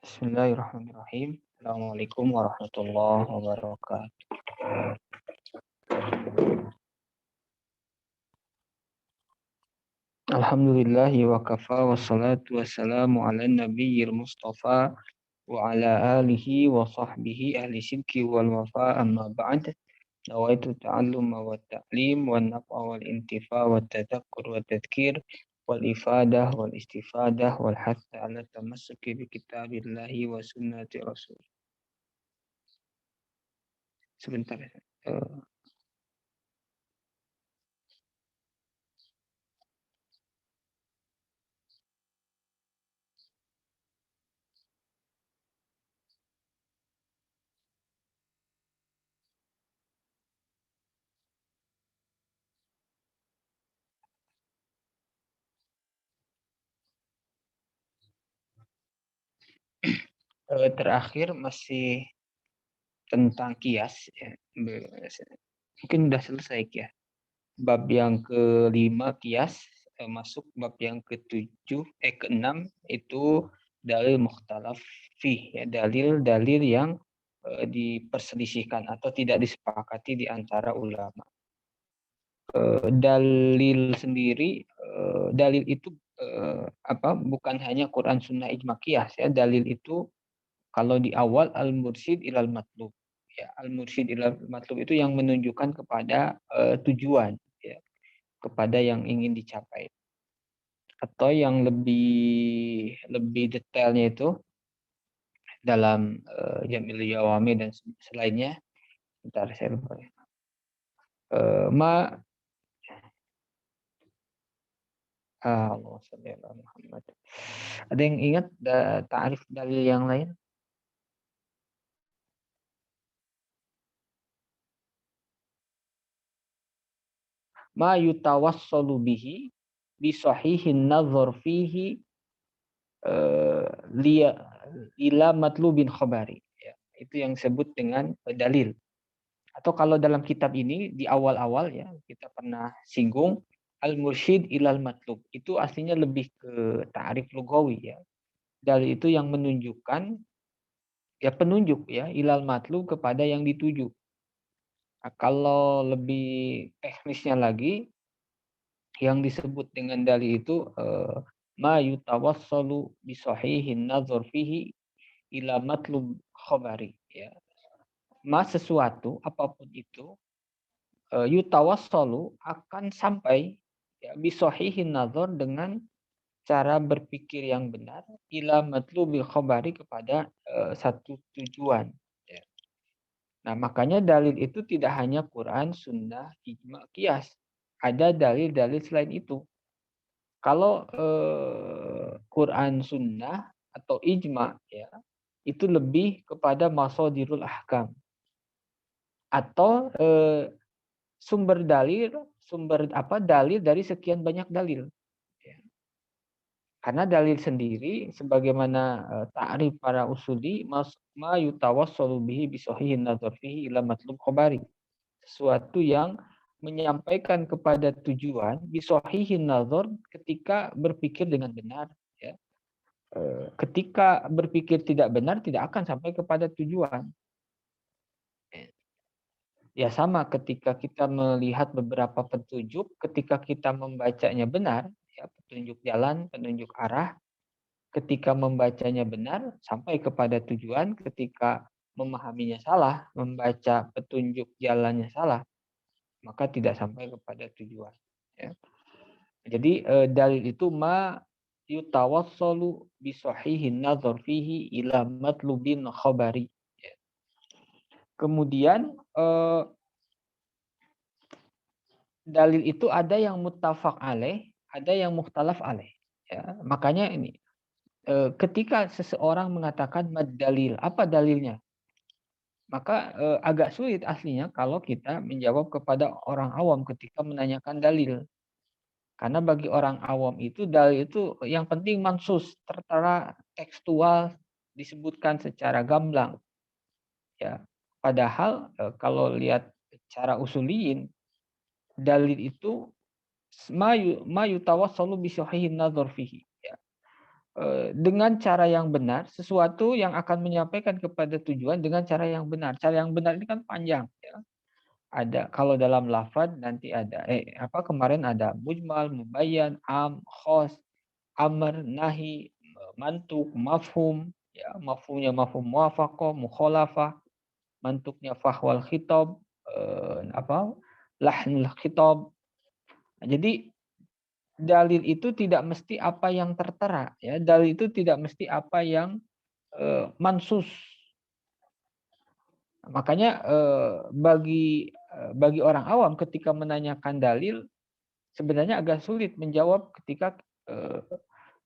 Bismillahirrahmanirrahim. Assalamualaikum warahmatullahi wabarakatuh. Alhamdulillahi wa kafa wassalatu wassalamu ala nabiyyil mustafa wa ala alihi wa sahbihi ahli sidki wal wafa amma ba'd. Nawaitu ta'alluma wa ta'lim wa naf'a wal intifa wa tadhakkur wa tadhkir wal ifadah wal istifadah wal hatha ala tamassuki bi kitabillahi wa sunnati rasul. Sebentar. Terakhir masih tentang kias ya. Mungkin sudah selesai ya. Bab yang kelima kias, masuk bab yang keenam itu dalil mukhtalaf fih ya, dalil-dalil yang diperselisihkan atau tidak disepakati di antara ulama. Dalil sendiri, dalil itu bukan hanya Quran Sunnah Ijma Qiyas ya. Dalil itu kalau di awal al-mursyid ilal matlub. Ya, al-mursyid ilal matlub itu yang menunjukkan kepada tujuan ya, kepada yang ingin dicapai. Atau yang lebih detailnya itu dalam Jamil Jawami dan selainnya. Bentar saya lupa ya. Allah sallallahu Muhammad. Ada yang ingat ta'rif dalil yang lain? Ma yutawassalu bihi bi sahihin nazar fihi ila matlubin khabari ya, itu yang disebut dengan dalil. Atau kalau dalam kitab ini di awal-awal ya kita pernah singgung al-mursyid ilal matlub, itu aslinya lebih ke ta'rif lugawi ya. Dalil itu yang menunjukkan ya, penunjuk ya, ilal matlub, kepada yang dituju. Nah, kalau lebih teknisnya lagi, yang disebut dengan dalil itu ma yutawassalu bi sahihin nazar fihi ila matlub khabari ya. Ma sesuatu apapun itu yutawassalu akan sampai ya, bi sahihin nazar, dengan cara berpikir yang benar, ila matlubil khabari, kepada satu tujuan ya. Nah, makanya dalil itu tidak hanya Quran, Sunnah, Ijma, Qiyas. Ada dalil-dalil selain itu. Kalau Quran, Sunnah, atau Ijma ya, itu lebih kepada masadirul ahkam. Atau sumber dalil dalil dari sekian banyak dalil. Ya. Karena dalil sendiri, sebagaimana ta'rif para usuli, ma yutawassalu bihi bi sahihin nazar fihi ila matlub khabari. Sesuatu yang menyampaikan kepada tujuan bi sahihin nazar, ketika berpikir dengan benar ya. Ketika berpikir tidak benar, tidak akan sampai kepada tujuan. Ya sama ketika kita melihat beberapa petunjuk, ketika kita membacanya benar, ya, petunjuk jalan, penunjuk arah, ketika membacanya benar sampai kepada tujuan, ketika memahaminya salah, membaca petunjuk jalannya salah, maka tidak sampai kepada tujuan. Ya. Jadi dalil itu ma yutawassalu bi sahihin nazar fihi ila matlubin khabari. Ya. Kemudian dalil itu ada yang muttafaq alaih, ada yang mukhtalaf alaih. Ya, makanya ini ketika seseorang mengatakan mad dalil, apa dalilnya? Maka agak sulit aslinya kalau kita menjawab kepada orang awam ketika menanyakan dalil. Karena bagi orang awam itu dalil itu yang penting mansus, tertera tekstual, disebutkan secara gamblang. Ya, padahal kalau lihat cara usuliyin, dalil itu ma yutawassalu bi sahihin nazar fihi ya. dengan cara yang benar, sesuatu yang akan menyampaikan kepada tujuan dengan cara yang benar. Cara yang benar ini kan panjang, ya. Ada kalau dalam lafaz nanti ada kemarin ada mujmal, mubayyan, am, khos, amr, nahi, mantuk, mafhum, ya, mafhumnya mafhum muwafaqah, mukhalafah, mantuknya fahwal khitab, lahnul khitab. Nah, jadi dalil itu tidak mesti apa yang tertera, ya. Dalil itu tidak mesti apa yang mansus. Makanya bagi orang awam ketika menanyakan dalil sebenarnya agak sulit menjawab eh,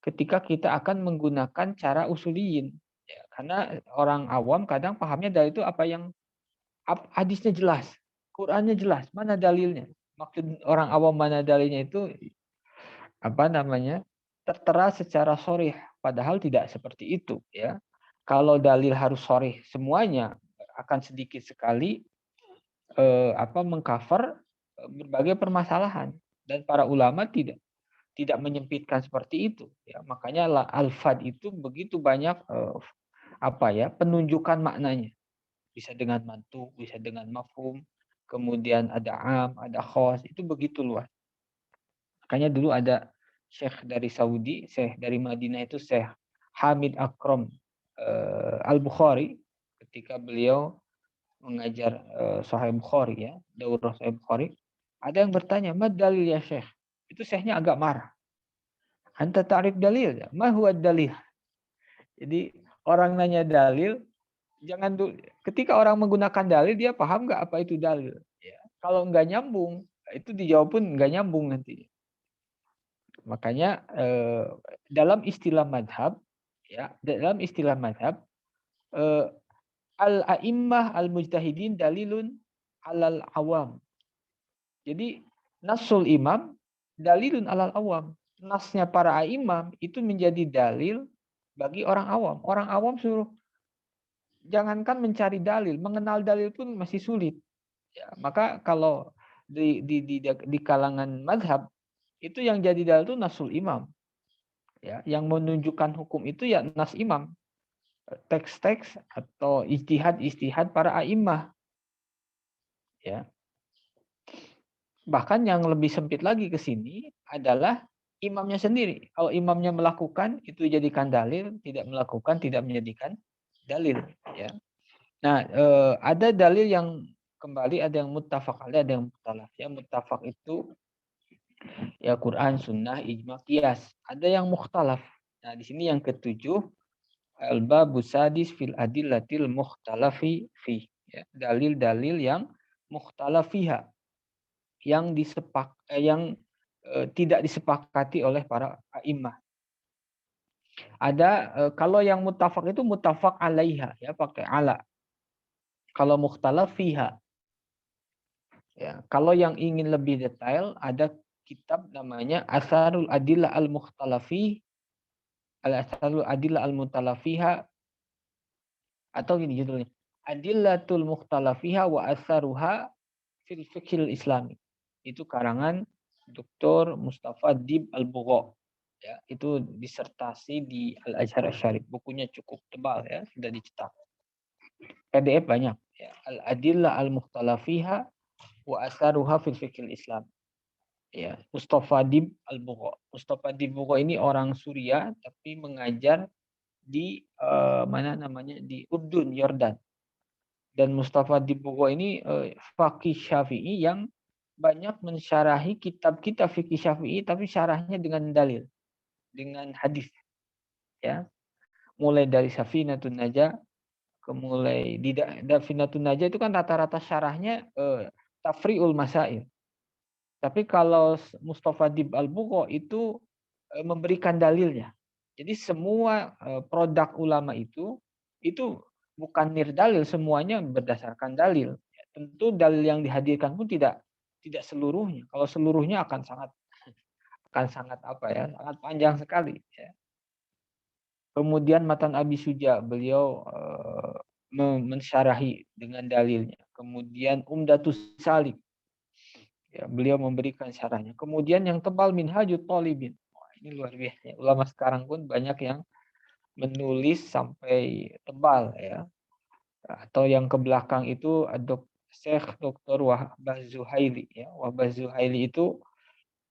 ketika kita akan menggunakan cara usuliyin. Ya, karena orang awam kadang pahamnya dalil itu apa yang hadisnya jelas, Qurannya jelas, mana dalilnya. Maksud orang awam mana dalilnya itu tertera secara sorih, padahal tidak seperti itu, ya. Kalau dalil harus sorih semuanya akan sedikit sekali mengcover berbagai permasalahan, dan para ulama tidak menyempitkan seperti itu, ya. Makanya al-fad itu begitu banyak penunjukan maknanya, bisa dengan mantuk, bisa dengan mafhum, kemudian ada am, ada khos, itu begitu luas. Makanya dulu ada Syekh dari Saudi, Syekh dari Madinah itu Syekh Hamid Akram Al-Bukhari, ketika beliau mengajar Sahih Bukhari, ya, daurah Sahih Bukhari, ada yang bertanya, "Mad dalil ya Syekh?" Itu Syekhnya agak marah. "Anta ta'rif dalil? Ma huwa dalil?" Jadi orang nanya dalil, jangan dulu, ketika orang menggunakan dalil dia paham nggak apa itu dalil, ya. Kalau nggak nyambung, itu dijawab pun nggak nyambung nanti. Makanya dalam istilah madhab, ya, dalam istilah madhab, al-a'immah al-mujtahidin dalilun alal awam. Jadi nasul imam dalilun alal awam. Nasnya para a'immah itu menjadi dalil bagi orang awam. Orang awam suruh jangankan mencari dalil, mengenal dalil pun masih sulit. Ya, maka kalau di kalangan madhab itu yang jadi dalil itu nasul imam. Ya, yang menunjukkan hukum itu ya nas imam, teks-teks atau ijtihad para a'immah, ya. Bahkan yang lebih sempit lagi ke sini adalah imamnya sendiri. Kalau imamnya melakukan itu jadikan dalil, tidak melakukan tidak menjadikan dalil, ya. Nah, ada dalil yang kembali, ada yang muttafaq alaih, ada yang mukhtalaf. Ya, muttafaq itu ya Quran, sunnah, ijma, qiyas. Ada yang mukhtalaf. Nah, di sini yang ketujuh, al-babu sadis fil adillatil mukhtalafi fi. Ya, dalil-dalil yang mukhtalafiha, yang tidak disepakati oleh para a'immah. Ada kalau yang muttafaq itu muttafaq alaiha, ya, pakai ala. Kalau mukhtalaf fiha. Ya, kalau yang ingin lebih detail ada kitab namanya Asarul Adillah Al-Mukhtalafi, Al-Asarul Adillah Al-Mutalafiha, atau gini judulnya, Adillatul Mukhtalafiha wa Asaruha fil Fiqhil Islami. Itu karangan Dr. Mustafa Dib Al-Bugha. Ya, itu disertasi di Al-Azhar Asy-Syarif. Bukunya cukup tebal, ya, sudah dicetak. PDF banyak, ya. Al-Adillah Al-Mukhtalafiha wa Asaruha fil Fiqhil Islam. Ya, Mustafa Dib Al-Bugha. Mustafa Dib Al-Bugha ini orang Suriah tapi mengajar di di Urdun, Yordan. Dan Mustafa Dib Al-Bugha ini faqih Syafi'i yang banyak mensyarahi kitab-kitab fikih Syafi'i tapi syarahnya dengan dalil, dengan hadis, ya. Mulai dari Safinatun Najah, mulai di Safinatun Najah itu kan rata-rata syarahnya tafri'ul masail. Tapi kalau Mustafa Dib Al-Bugha itu memberikan dalilnya. Jadi semua produk ulama itu bukan nirdalil, semuanya berdasarkan dalil. Ya, tentu dalil yang dihadirkan pun tidak seluruhnya. Kalau seluruhnya akan sangat sangat panjang sekali, ya. Kemudian Matan Abi Suja, beliau mensyarahi dengan dalilnya. Kemudian Umdatus Salik, ya, beliau memberikan syarahnya. Kemudian yang tebal Minhajut Talibin. Ini luar biasa. Ulama sekarang pun banyak yang menulis sampai tebal ya. Atau yang ke belakang itu Syekh Dr. Wahbah Zuhaili ya. Wahbah Zuhaili itu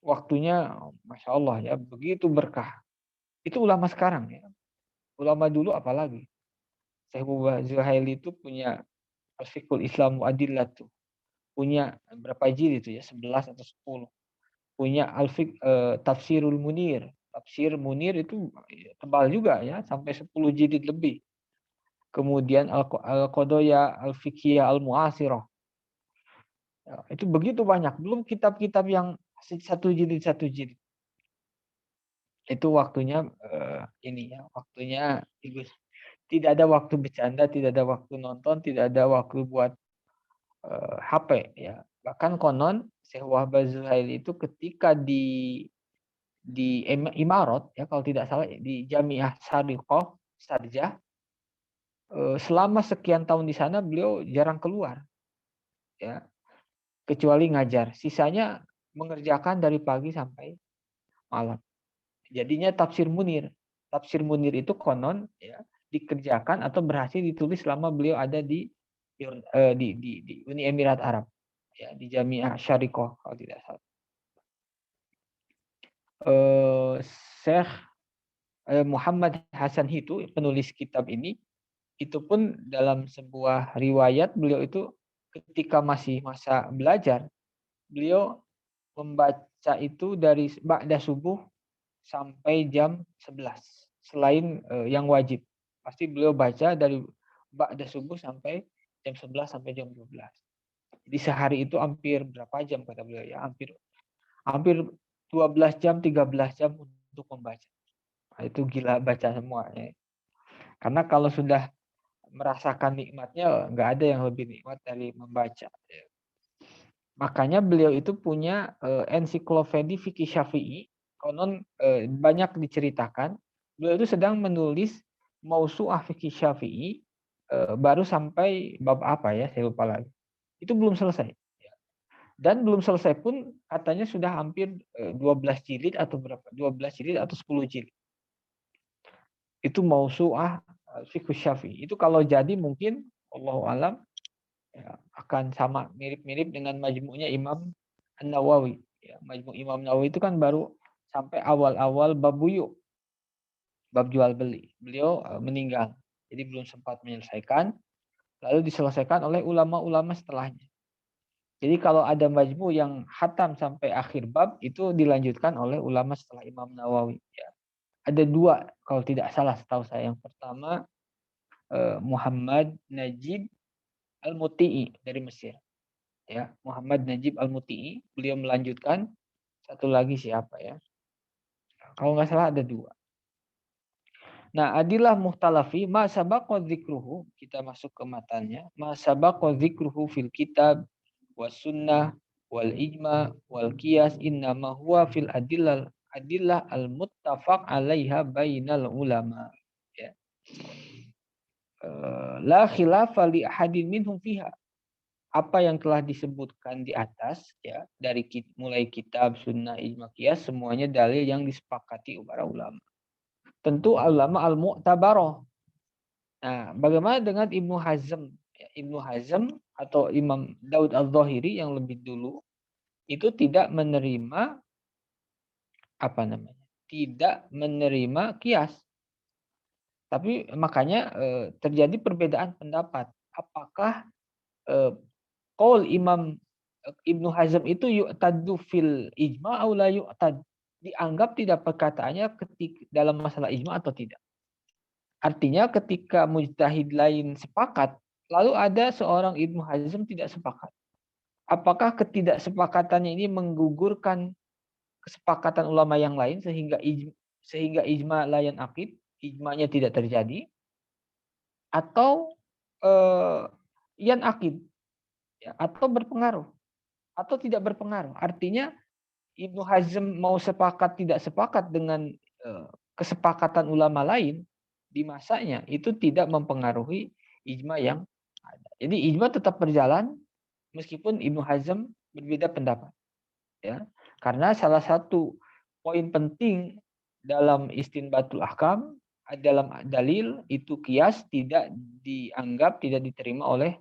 waktunya Masya Allah ya, begitu berkah. Itu ulama sekarang ya. Ulama dulu apalagi. Syekh Wahbah Zuhaili itu punya Al-Fiqhul Islam Adillah tuh. Punya berapa jilid itu ya? 11 atau 10. Punya Tafsirul Munir. Tafsir Munir itu tebal juga ya, sampai 10 jilid lebih. Kemudian Al-Qadaya Al-Fiqhiyah Al-Mu'asirah. Ya, itu begitu banyak. Belum kitab-kitab yang satu jilid. Itu waktunya ini ya, waktunya tidak ada waktu bercanda, tidak ada waktu nonton, tidak ada waktu buat HP ya. Bahkan konon Syekh Wahbah Zuhaili itu ketika di Imarat ya, kalau tidak salah di Jamiah Syariqah Sarjah, selama sekian tahun di sana beliau jarang keluar ya, kecuali ngajar. Sisanya mengerjakan dari pagi sampai malam. Jadinya tafsir Munir. Tafsir Munir itu konon ya dikerjakan atau berhasil ditulis selama beliau ada di Uni Emirat Arab ya, di Jamiah Syariqah kalau tidak salah. Syekh Muhammad Hasan Hitu penulis kitab ini, itu pun dalam sebuah riwayat beliau itu ketika masih masa belajar, beliau membaca itu dari ba'da subuh sampai jam 11. Selain yang wajib. Pasti beliau baca dari ba'da subuh sampai jam 11 sampai jam 12. Jadi sehari itu hampir berapa jam kata beliau ya? Hampir 12 jam, 13 jam untuk membaca. Nah, itu gila baca semuanya. Karena kalau sudah merasakan nikmatnya, nggak ada yang lebih nikmat dari membaca. Makanya beliau itu punya ensiklopedi fikih Syafi'i. Konon banyak diceritakan. Beliau itu sedang menulis Mausu'ah fikih Syafi'i, baru sampai bab apa ya, saya lupa lagi. Itu belum selesai. Dan belum selesai pun katanya sudah hampir 12 jilid atau berapa? 12 jilid atau 10 jilid. Itu Mausu'ah fikih Syafi'i. Itu kalau jadi mungkin Allahu alam ya, akan sama mirip-mirip dengan majmu'nya Imam An-Nawawi. Ya, majmu' Imam Nawawi itu kan baru sampai awal-awal bab buyu, bab jual beli. Beliau meninggal, jadi belum sempat menyelesaikan. Lalu diselesaikan oleh ulama-ulama setelahnya. Jadi kalau ada majmu' yang khatam sampai akhir bab, itu dilanjutkan oleh ulama setelah Imam Nawawi. Ya. Ada dua kalau tidak salah setahu saya. Yang pertama Muhammad Najib Al-Muti'i dari Mesir. Ya, Muhammad Najib Al-Muti'i, beliau melanjutkan. Satu lagi siapa ya? Kalau nggak salah ada dua. Nah, adilah muhtalafi ma sabaqa dzikruhu, kita masuk ke matanya. Ma sabaqa dzikruhu fil kitab was sunnah wal ijma wal qiyas innama huwa fil adillah al muttafaq 'alaiha bainal ulama. Ya. La khilafa li ahadin minhum fiha. Apa yang telah disebutkan di atas ya, dari mulai kitab, sunnah, ijma, qiyas, semuanya dalil yang disepakati para ulama. Tentu ulama al-mu'tabarah. Nah, bagaimana dengan Ibnu Hazm? Ya, Ibnu Hazm atau Imam Daud al-Zahiri yang lebih dulu itu tidak menerima apa namanya? Tidak menerima qiyas. Tapi makanya terjadi perbedaan pendapat. Apakah qaul Imam Ibnu Hazm itu yu'taddu fil ijma' atau la yu'tad? Dianggap tidak perkataannya ketika dalam masalah ijma' atau tidak. Artinya ketika mujtahid lain sepakat, lalu ada seorang Ibnu Hazm tidak sepakat. Apakah ketidaksepakatannya ini menggugurkan kesepakatan ulama yang lain sehingga ijma' la yanaqid, ijma'nya tidak terjadi, atau yanaqid ya, atau berpengaruh atau tidak berpengaruh. Artinya Ibnu Hazm mau sepakat tidak sepakat dengan kesepakatan ulama lain di masanya itu tidak mempengaruhi ijma yang ada. Jadi ijma tetap berjalan meskipun Ibnu Hazm berbeda pendapat. Ya, karena salah satu poin penting dalam istinbatul ahkam, dalam dalil itu kias tidak dianggap, tidak diterima oleh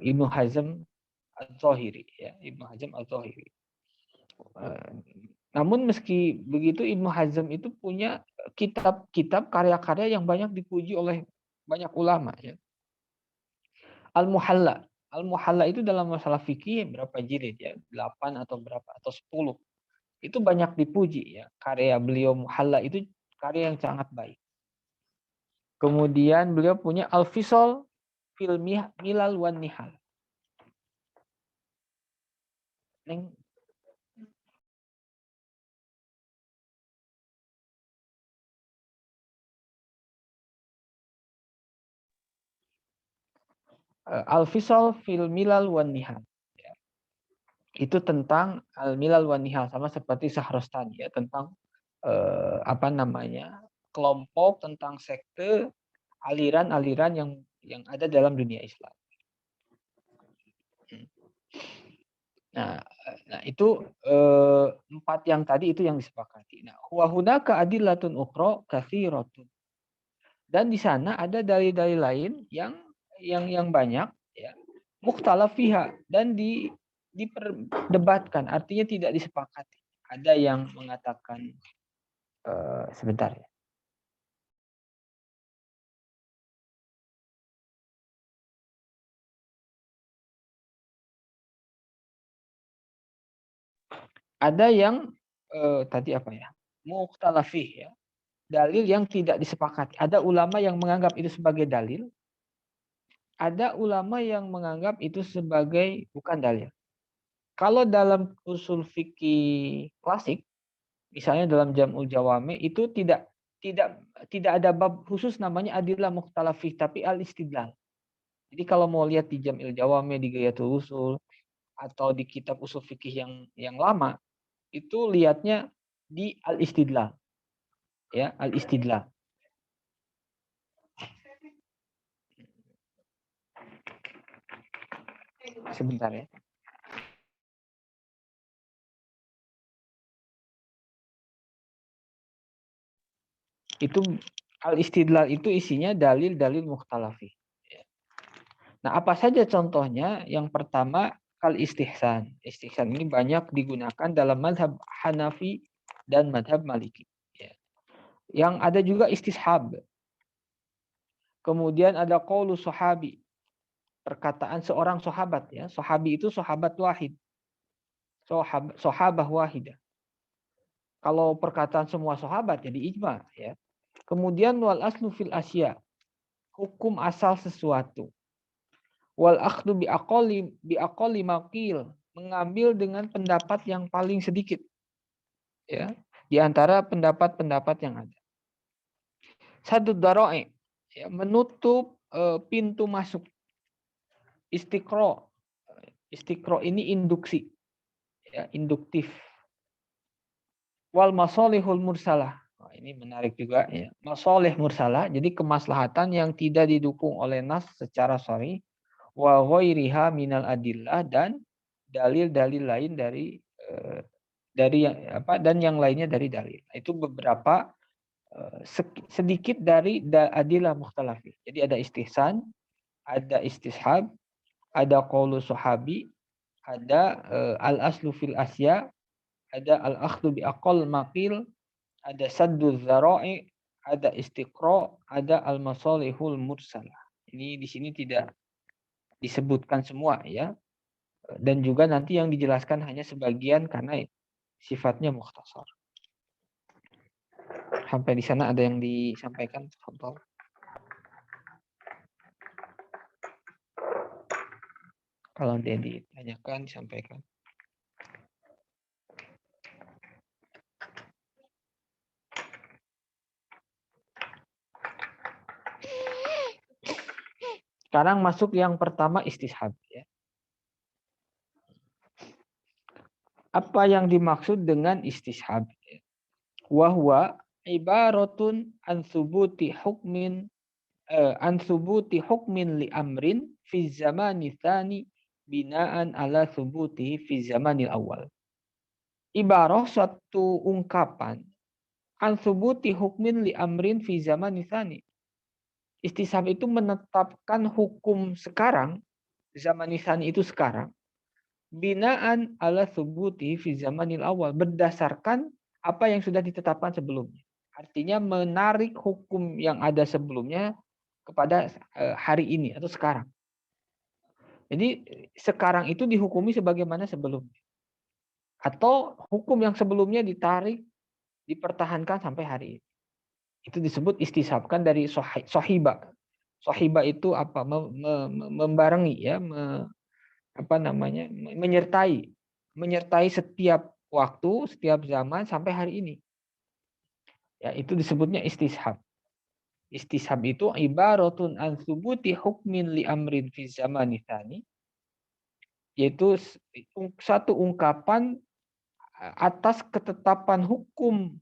Ibnu Hazm Al-Zahiri, ya, Ibnu Hazm Al-Zahiri. Namun meski begitu Ibnu Hazm itu punya kitab-kitab karya-karya yang banyak dipuji oleh banyak ulama, ya. Al-Muhalla. Al-Muhalla itu dalam masalah fikih berapa jilid, ya? 8 atau berapa atau 10. Itu banyak dipuji, ya. Karya beliau Muhalla itu karya yang sangat baik. Kemudian beliau punya Al-Fisal fil Milal wan Nihal. Al-Fisal fil Milal wan Nihal. Itu tentang Al-Milal wan Nihal, sama seperti Sahrastani, ya, tentang apa namanya? Kelompok, tentang sekte, aliran-aliran yang ada dalam dunia Islam. Nah itu 4 yang tadi itu yang disepakati. Nah, wa hunaka adillatun ukhra katsiratun. Dan di sana ada dalil-dalil lain yang banyak, ya. Mukhtalaf fiha, dan diperdebatkan, artinya tidak disepakati. Ada yang mengatakan sebentar, ya. Ada yang tadi apa ya? Mukhtalaf fih, ya. Dalil yang tidak disepakati. Ada ulama yang menganggap itu sebagai dalil, ada ulama yang menganggap itu sebagai bukan dalil. Kalau dalam usul fikih klasik, misalnya dalam Jam'ul Jawami, itu tidak ada bab khusus namanya adillah mukhtalafih, tapi al-istidlal. Jadi kalau mau lihat di Jam'ul Jawami, di Ghayatul Usul, atau di kitab usul fikih yang lama, itu lihatnya di al-istidlal. Ya, al-istidlal. Sebentar, ya. Itu al-istidlal itu isinya dalil-dalil mukhtalafi. Nah, apa saja contohnya? Yang pertama, kal istihsan. Istihsan ini banyak digunakan dalam mazhab Hanafi dan mazhab Maliki. Yang ada juga istishab. Kemudian ada qaulu sahabi. Perkataan seorang sahabat, ya. Sahabi itu sahabat wahid. Sahabah wahidah. Kalau perkataan semua sahabat jadi ijma, ya. Kemudian wal aslu fil asya. Hukum asal sesuatu. Wal akhdu bi aqalli maqil, mengambil dengan pendapat yang paling sedikit, ya, di antara pendapat-pendapat yang ada. Satu dara'i, ya, menutup pintu masuk. Istiqro. Istiqro ini induksi, ya, induktif. Wal masalihul mursalah. Ini menarik juga, ya. Masalih mursalah, jadi kemaslahatan yang tidak didukung oleh nas secara shar'i, wa ghairiha minal adillah, dan dalil-dalil lain dari yang apa, dan yang lainnya dari dalil. Itu beberapa sedikit dari adillah mukhtalafi. Jadi ada istihsan, ada istishab, ada qaulu sahabi, ada al aslu fil asya, ada al akhdhu bi aqall maqil, ada saddu dzara'i, ada istiqra, ada al masalihul mursalah. Ini di sini tidak disebutkan semua, ya. Dan juga nanti yang dijelaskan hanya sebagian karena sifatnya mukhtasar. Sampai di sana ada yang disampaikan? Kalau ada yang ditanyakan, disampaikan. Sekarang masuk yang pertama, istishab, ya. Apa yang dimaksud dengan istishab? Wahwa ibaratun an subuti hukmin li amrin fi zamani tsani binaan ala subuti fi zamanil awal. Ibarah suatu ungkapan an thubuti hukmin li amrin fi zaman tsani. Istishab itu menetapkan hukum sekarang, zaman tsani itu sekarang, binaan ala thubuti fi zamanil awal, berdasarkan apa yang sudah ditetapkan sebelumnya. Artinya menarik hukum yang ada sebelumnya kepada hari ini atau sekarang. Jadi sekarang itu dihukumi sebagaimana sebelumnya. Atau hukum yang sebelumnya ditarik, dipertahankan sampai hari ini. Itu disebut istisabkan dari sohiba. Sohiba itu apa? Membarengi ya, apa namanya? Menyertai setiap waktu, setiap zaman sampai hari ini. Ya, itu disebutnya istishab. Istishab itu ibaratun an thubuti hukmin li amrin fi zamani tsani, yaitu satu ungkapan atas ketetapan hukum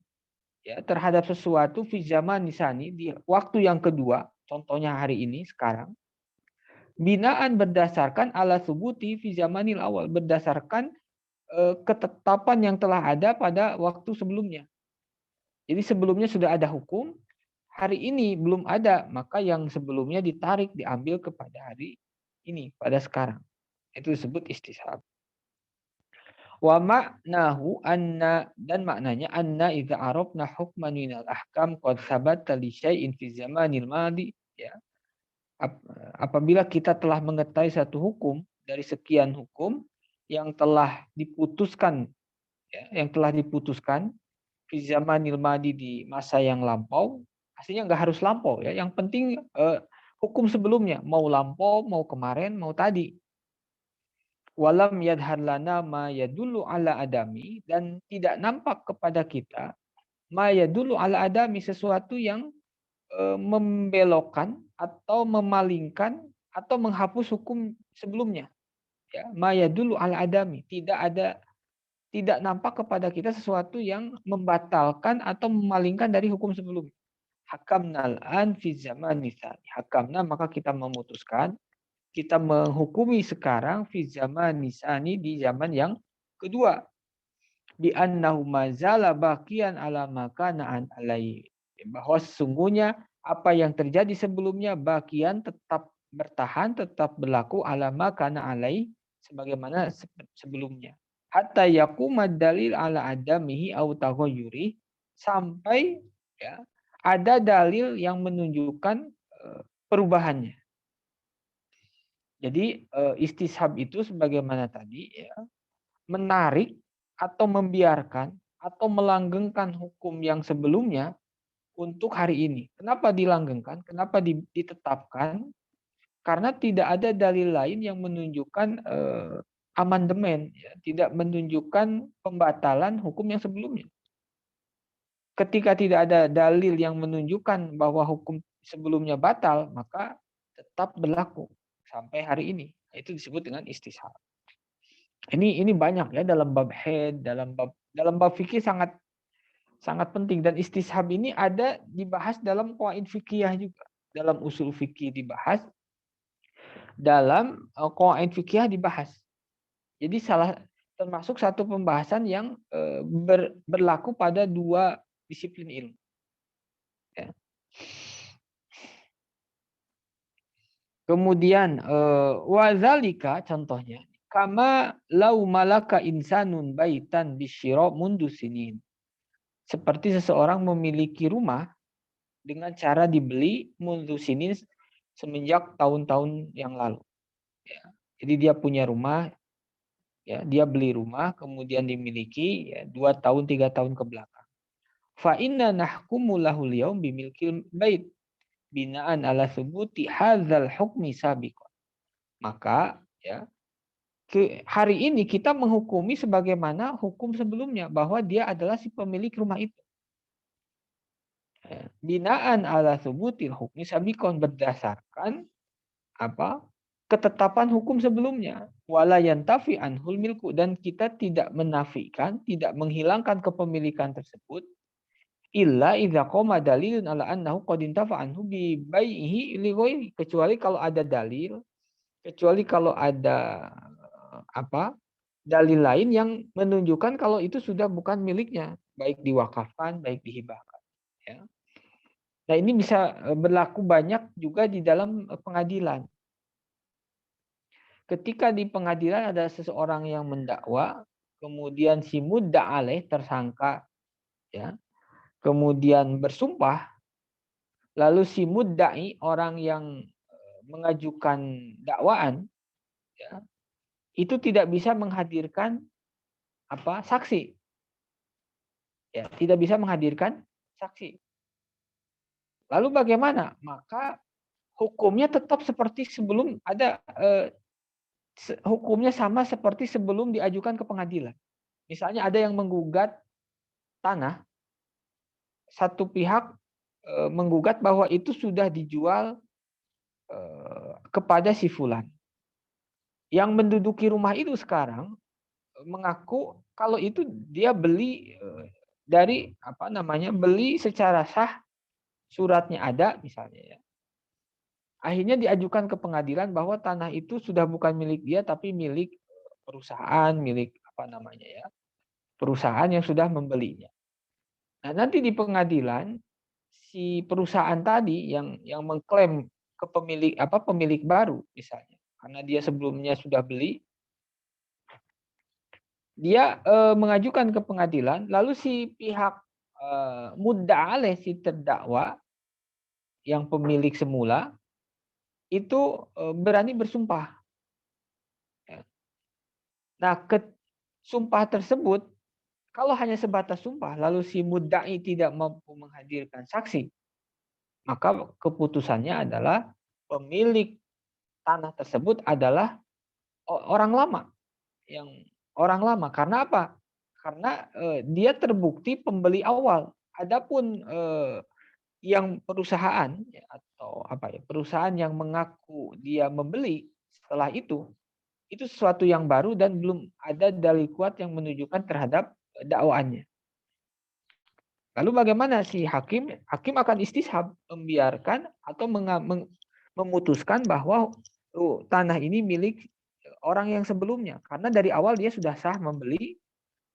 ya terhadap sesuatu fi zaman nisani di waktu yang kedua, contohnya hari ini sekarang, binaan berdasarkan ala subuti fi zamanil awal, berdasarkan ketetapan yang telah ada pada waktu sebelumnya. Jadi sebelumnya sudah ada hukum, hari ini belum ada, maka yang sebelumnya ditarik, diambil kepada hari ini, pada sekarang. Itu disebut istishab. Wa maknahu anna, dan maknanya anna idza arafna hukman minal ahkam qad sabata li syai'in fi zamanil madi, ya. Apabila kita telah mengetahui satu hukum dari sekian hukum yang telah diputuskan, ya, yang telah diputuskan fi zamanil madi, di masa yang lampau, aslinya nggak harus lampau ya, yang penting hukum sebelumnya, mau lampau, mau kemarin, mau tadi. Walam yadhar lana ma yadullu ala adami, dan tidak nampak kepada kita ma yadullu ala adami, sesuatu yang membelokkan atau memalingkan atau menghapus hukum sebelumnya. Ya, ma yadullu ala adami, tidak nampak kepada kita sesuatu yang membatalkan atau memalingkan dari hukum sebelumnya. Hakamna al-an fi zaman nisani. Hakamna, maka kita memutuskan, kita menghukumi sekarang fi zaman nisani, di zaman yang kedua, bi annahu mazala baqiyan ala makanaan alai, bahwa sesungguhnya apa yang terjadi sebelumnya baqiyan, tetap bertahan, tetap berlaku, ala makana alai, sebagaimana sebelumnya, hatta yaqumad dalil ala adamihi au taghayyuri, sampai ya ada dalil yang menunjukkan perubahannya. Jadi istishab itu sebagaimana tadi ya, menarik atau membiarkan atau melanggengkan hukum yang sebelumnya untuk hari ini. Kenapa dilanggengkan? Kenapa ditetapkan? Karena tidak ada dalil lain yang menunjukkan amandemen, ya, tidak menunjukkan pembatalan hukum yang sebelumnya. Ketika tidak ada dalil yang menunjukkan bahwa hukum sebelumnya batal, maka tetap berlaku sampai hari ini. Itu disebut dengan istishab. Ini banyak ya dalam bab haid, dalam bab fikih sangat penting, dan istishab ini ada dibahas dalam qawaid fikih juga. Dalam usul fikih dibahas, dalam qawaid fikih dibahas. Jadi termasuk satu pembahasan yang berlaku pada dua disiplin ilmu. Ya. Kemudian wazalika, contohnya, kama lau malaka insanun baitan bisyira mundu sinin. Seperti seseorang memiliki rumah dengan cara dibeli mundu sinin, semenjak tahun-tahun yang lalu. Ya. Jadi dia punya rumah, ya, dia beli rumah, kemudian dimiliki ya, 2 tahun 3 tahun ke belakang. Fa inna nahkumu lahul yaum bimilkil bait binaan ala thubuti hadzal hukmi sabiqan. Maka ya, hari ini kita menghukumi sebagaimana hukum sebelumnya, bahwa dia adalah si pemilik rumah itu. Binaan ala thubutil hukmi sabiqan, berdasarkan apa? Ketetapan hukum sebelumnya. Wala yantafi anhul milku, dan kita tidak menafikan, tidak menghilangkan kepemilikan tersebut, illa idza qama dalilun ala annahu qad intafa anhu bi bai'ihi li ghairi, kecuali kalau ada dalil, kecuali kalau ada dalil lain yang menunjukkan kalau itu sudah bukan miliknya, baik diwakafkan, baik dihibahkan. Ya. Nah ini bisa berlaku banyak juga di dalam pengadilan. Ketika di pengadilan ada seseorang yang mendakwa, kemudian si mudda' alaih tersangka, ya, kemudian bersumpah, lalu si mudda'i orang yang mengajukan dakwaan, ya, itu tidak bisa menghadirkan saksi, ya, tidak bisa menghadirkan saksi. Lalu bagaimana? Maka hukumnya tetap seperti sebelum ada hukumnya sama seperti sebelum diajukan ke pengadilan. Misalnya ada yang menggugat tanah, satu pihak menggugat bahwa itu sudah dijual kepada si fulan. Yang menduduki rumah itu sekarang mengaku kalau itu dia beli dari beli secara sah, suratnya ada misalnya, ya. Akhirnya diajukan ke pengadilan bahwa tanah itu sudah bukan milik dia tapi milik perusahaan, milik perusahaan yang sudah membelinya. Nah, nanti di pengadilan si perusahaan tadi yang mengklaim ke pemilik baru misalnya, karena dia sebelumnya sudah beli, dia mengajukan ke pengadilan, lalu si pihak mudda' alaih, si terdakwa yang pemilik semula itu berani bersumpah. Ya. Nah, sumpah tersebut kalau hanya sebatas sumpah, lalu si mudda'i tidak mampu menghadirkan saksi, maka keputusannya adalah pemilik tanah tersebut adalah orang lama, yang orang lama. Karena apa? Karena dia terbukti pembeli awal. Adapun yang perusahaan, ya, atau perusahaan yang mengaku dia membeli setelah itu sesuatu yang baru dan belum ada dalil kuat yang menunjukkan terhadap dakwaannya. Lalu bagaimana si hakim? Hakim akan istishab, membiarkan atau memutuskan bahwa tanah ini milik orang yang sebelumnya. Karena dari awal dia sudah sah membeli.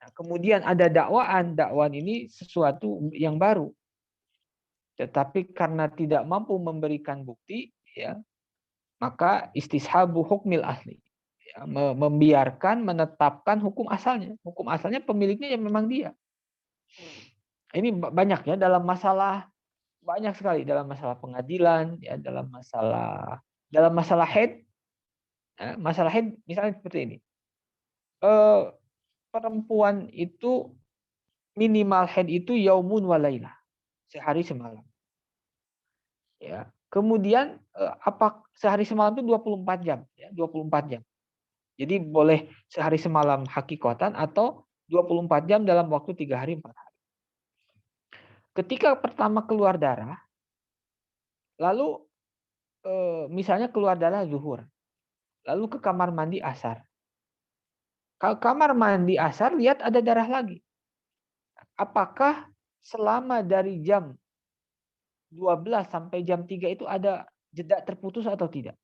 Nah, kemudian ada dakwaan ini sesuatu yang baru. Tetapi karena tidak mampu memberikan bukti, ya, maka istishabu hukmil asli. Ya, membiarkan, menetapkan hukum asalnya. Hukum asalnya pemiliknya yang memang dia. Ini banyak ya banyak sekali dalam masalah pengadilan, ya, dalam masalah haid, ya, masalah haid misalnya seperti ini. Perempuan itu minimal haid itu yaumun walailah, sehari semalam. Ya. Kemudian sehari semalam itu 24 jam, ya, 24 jam. Jadi boleh sehari semalam hakikatan atau 24 jam dalam waktu 3 hari 4 hari. Ketika pertama keluar darah, lalu misalnya keluar darah zuhur, lalu ke kamar mandi asar. Kalau kamar mandi asar lihat ada darah lagi. Apakah selama dari jam 12 sampai jam 3 itu ada jeda terputus atau tidak?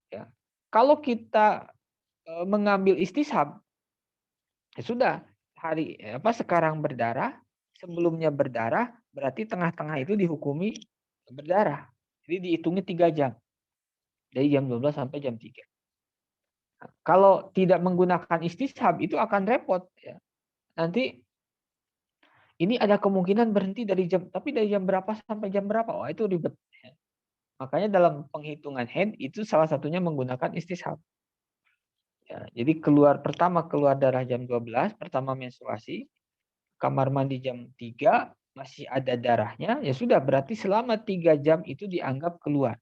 Ya. Kalau kita mengambil istishab, ya sudah, sekarang berdarah, sebelumnya berdarah, berarti tengah-tengah itu dihukumi berdarah. Jadi dihitungi 3 jam. Dari jam 12 sampai jam 3. Nah, kalau tidak menggunakan istishab itu akan repot, ya. Nanti ini ada kemungkinan berhenti tapi dari jam berapa sampai jam berapa? Oh, itu ribet. Makanya dalam penghitungan haid itu salah satunya menggunakan istishab. Ya, jadi pertama keluar darah jam 12, pertama menstruasi, kamar mandi jam 3, masih ada darahnya, ya sudah berarti selama 3 jam itu dianggap keluar.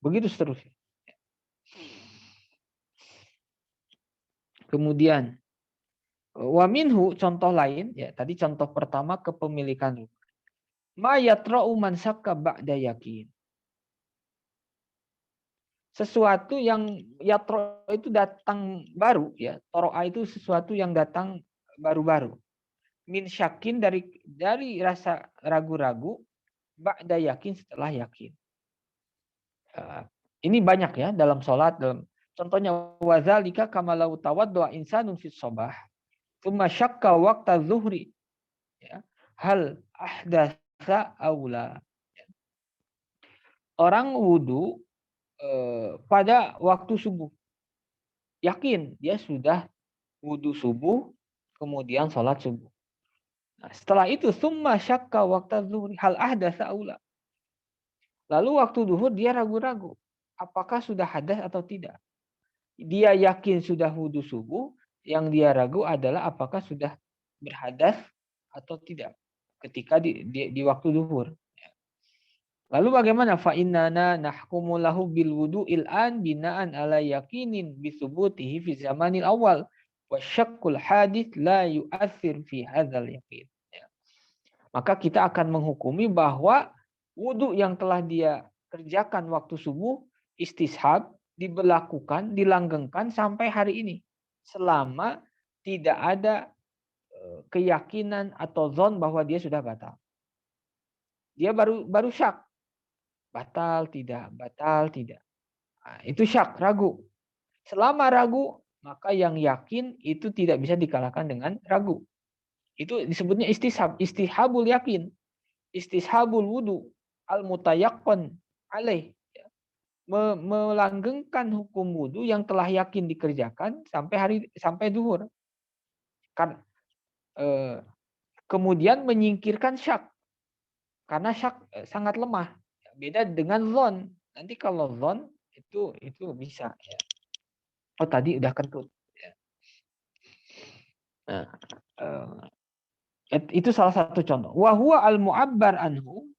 Begitu seterusnya. Kemudian wa minhu, contoh lain, ya tadi contoh pertama kepemilikan rumah. Ma yatra'u man syakka ba'da yakin. Sesuatu yang yatro itu datang baru, ya. Toro'a itu sesuatu yang datang baru-baru. Min syakin dari rasa ragu-ragu, ba'da yakin setelah yakin. Ini banyak ya dalam sholat. Contohnya wazalika kamalau tawaddu'a insanun fis sobah. Tsumma syakka waqta zuhri. Ya. Hal ahdatsa aula. Orang wudu pada waktu subuh. Yakin dia sudah wudu subuh, kemudian sholat subuh. Nah, setelah itu summa syakka waqta zuhri hal ahdatsa aula. Lalu waktu duhur dia ragu-ragu apakah sudah hadas atau tidak. Dia yakin sudah wudu subuh, yang dia ragu adalah apakah sudah berhadas atau tidak ketika di waktu duhur. Lalu bagaimana? Fa innana nahkumu lahu bil wudu'il an binaan ala yakinin bisubutihi fi zamanil awal wa syakkul hadits la yu'athir fi hadzal yaqin. Ya. Maka kita akan menghukumi bahwa wudu yang telah dia kerjakan waktu subuh istishab diberlakukan, dilanggengkan sampai hari ini selama tidak ada keyakinan atau zon bahwa dia sudah batal. Dia baru syak. Batal tidak. Nah, itu syak, ragu. Selama ragu, maka yang yakin itu tidak bisa dikalahkan dengan ragu. Itu disebutnya istishab. Istihabul yakin. Istishabul wudu. Al-mutayaqqan alaih. Melanggengkan hukum wudu yang telah yakin dikerjakan sampai duhur. Kan, kemudian menyingkirkan syak. Karena syak sangat lemah. Beda dengan zon. Nanti kalau zon itu bisa. Ya. Oh tadi udah kentut. Ya. Nah, itu salah satu contoh. Wahwa al-mu'abbar anhu,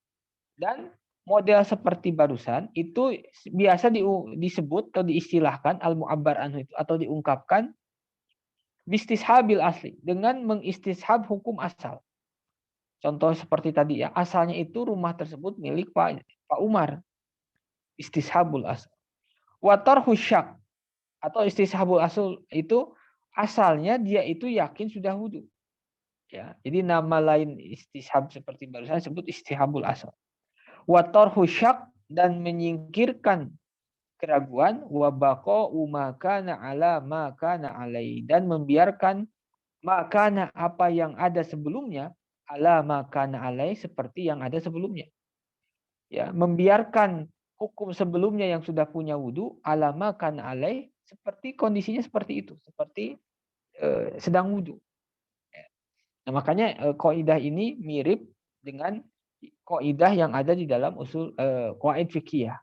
dan model seperti barusan itu biasa disebut atau diistilahkan al-mu'abbar anhu itu atau diungkapkan bistishabil asli, dengan mengistishab hukum asal. Contoh seperti tadi ya, asalnya itu rumah tersebut milik Pak Umar. Istishabul asal. Watarhu syak, atau istishabul asal itu asalnya dia itu yakin sudah wudu. Ya, jadi nama lain istishab seperti barusan disebut istihabul asal. Watarhu syak, dan menyingkirkan keraguan, wa baqa'u ma kana ala ma kana alai, dan membiarkan makana apa yang ada sebelumnya ala ma kana alai, seperti yang ada sebelumnya. Ya, membiarkan hukum sebelumnya yang sudah punya wudu ala ma kana alai, seperti kondisinya seperti itu, seperti sedang wudu. Nah, makanya kaidah ini mirip dengan kaidah yang ada di dalam usul qawaid fikih ya.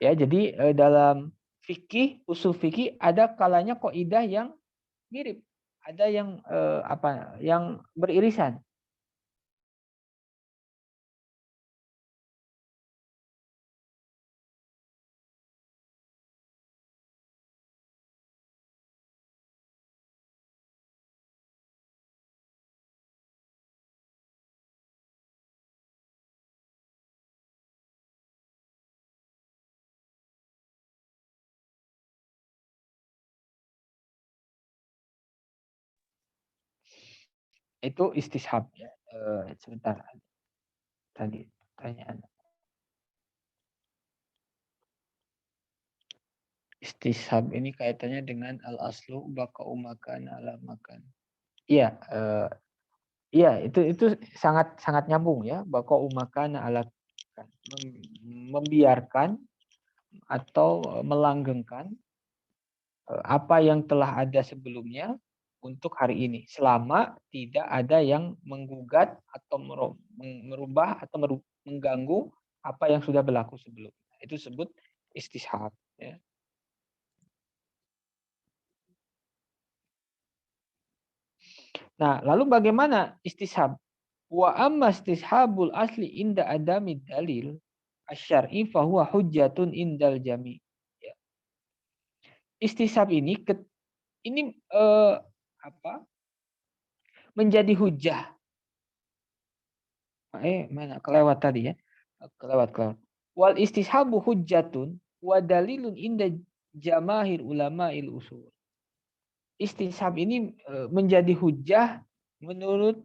Ya, jadi dalam fikih, usul fikih ada kalanya kaidah yang mirip, ada yang yang beririsan. Itu istishab ya. Sebentar. Tadi pertanyaan. Istishab ini kaitannya dengan al-aslu baqa'u makan ala makan. Iya, iya itu sangat sangat nyambung ya, baqa'u makan ala makan. Membiarkan atau melanggengkan apa yang telah ada sebelumnya untuk hari ini, selama tidak ada yang menggugat atau merubah atau mengganggu apa yang sudah berlaku sebelumnya. Itu disebut istishab. Ya. Nah, lalu bagaimana istishab? Wa amma istishabul asli inda adami dalil asyar'i fahuwa hujjatun indal jami. Ya. Istishab ini menjadi hujah. Mana kelewat tadi ya? Kelewat. Wal istishabu hujjatun wa dalilun inda jamahir ulama'il usul. Istishab ini menjadi hujah menurut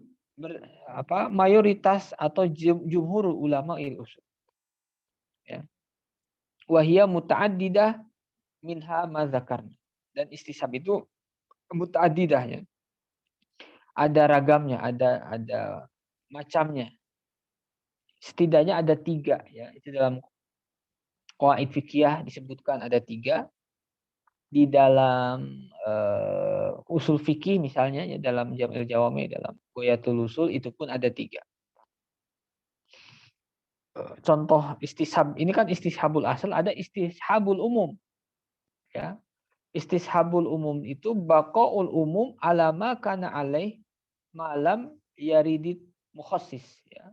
mayoritas atau jumhur ulama'il usul. Ya. Wahia muta'addidah minha ma dzakarna. Dan istishab itu muta'addidah ya. ada ragamnya, ada macamnya. Setidaknya ada 3 ya. Itu dalam qawaid fikih disebutkan ada 3. Di dalam usul fikih misalnya ya, dalam Jam'il Jawami, dalam Ghayatul Usul itu pun ada 3. Contoh istishab ini kan istishabul asal, ada istishabul umum ya. Istishabul umum itu baqaul umum alama kana alaih malam yaridit mukhassis ya.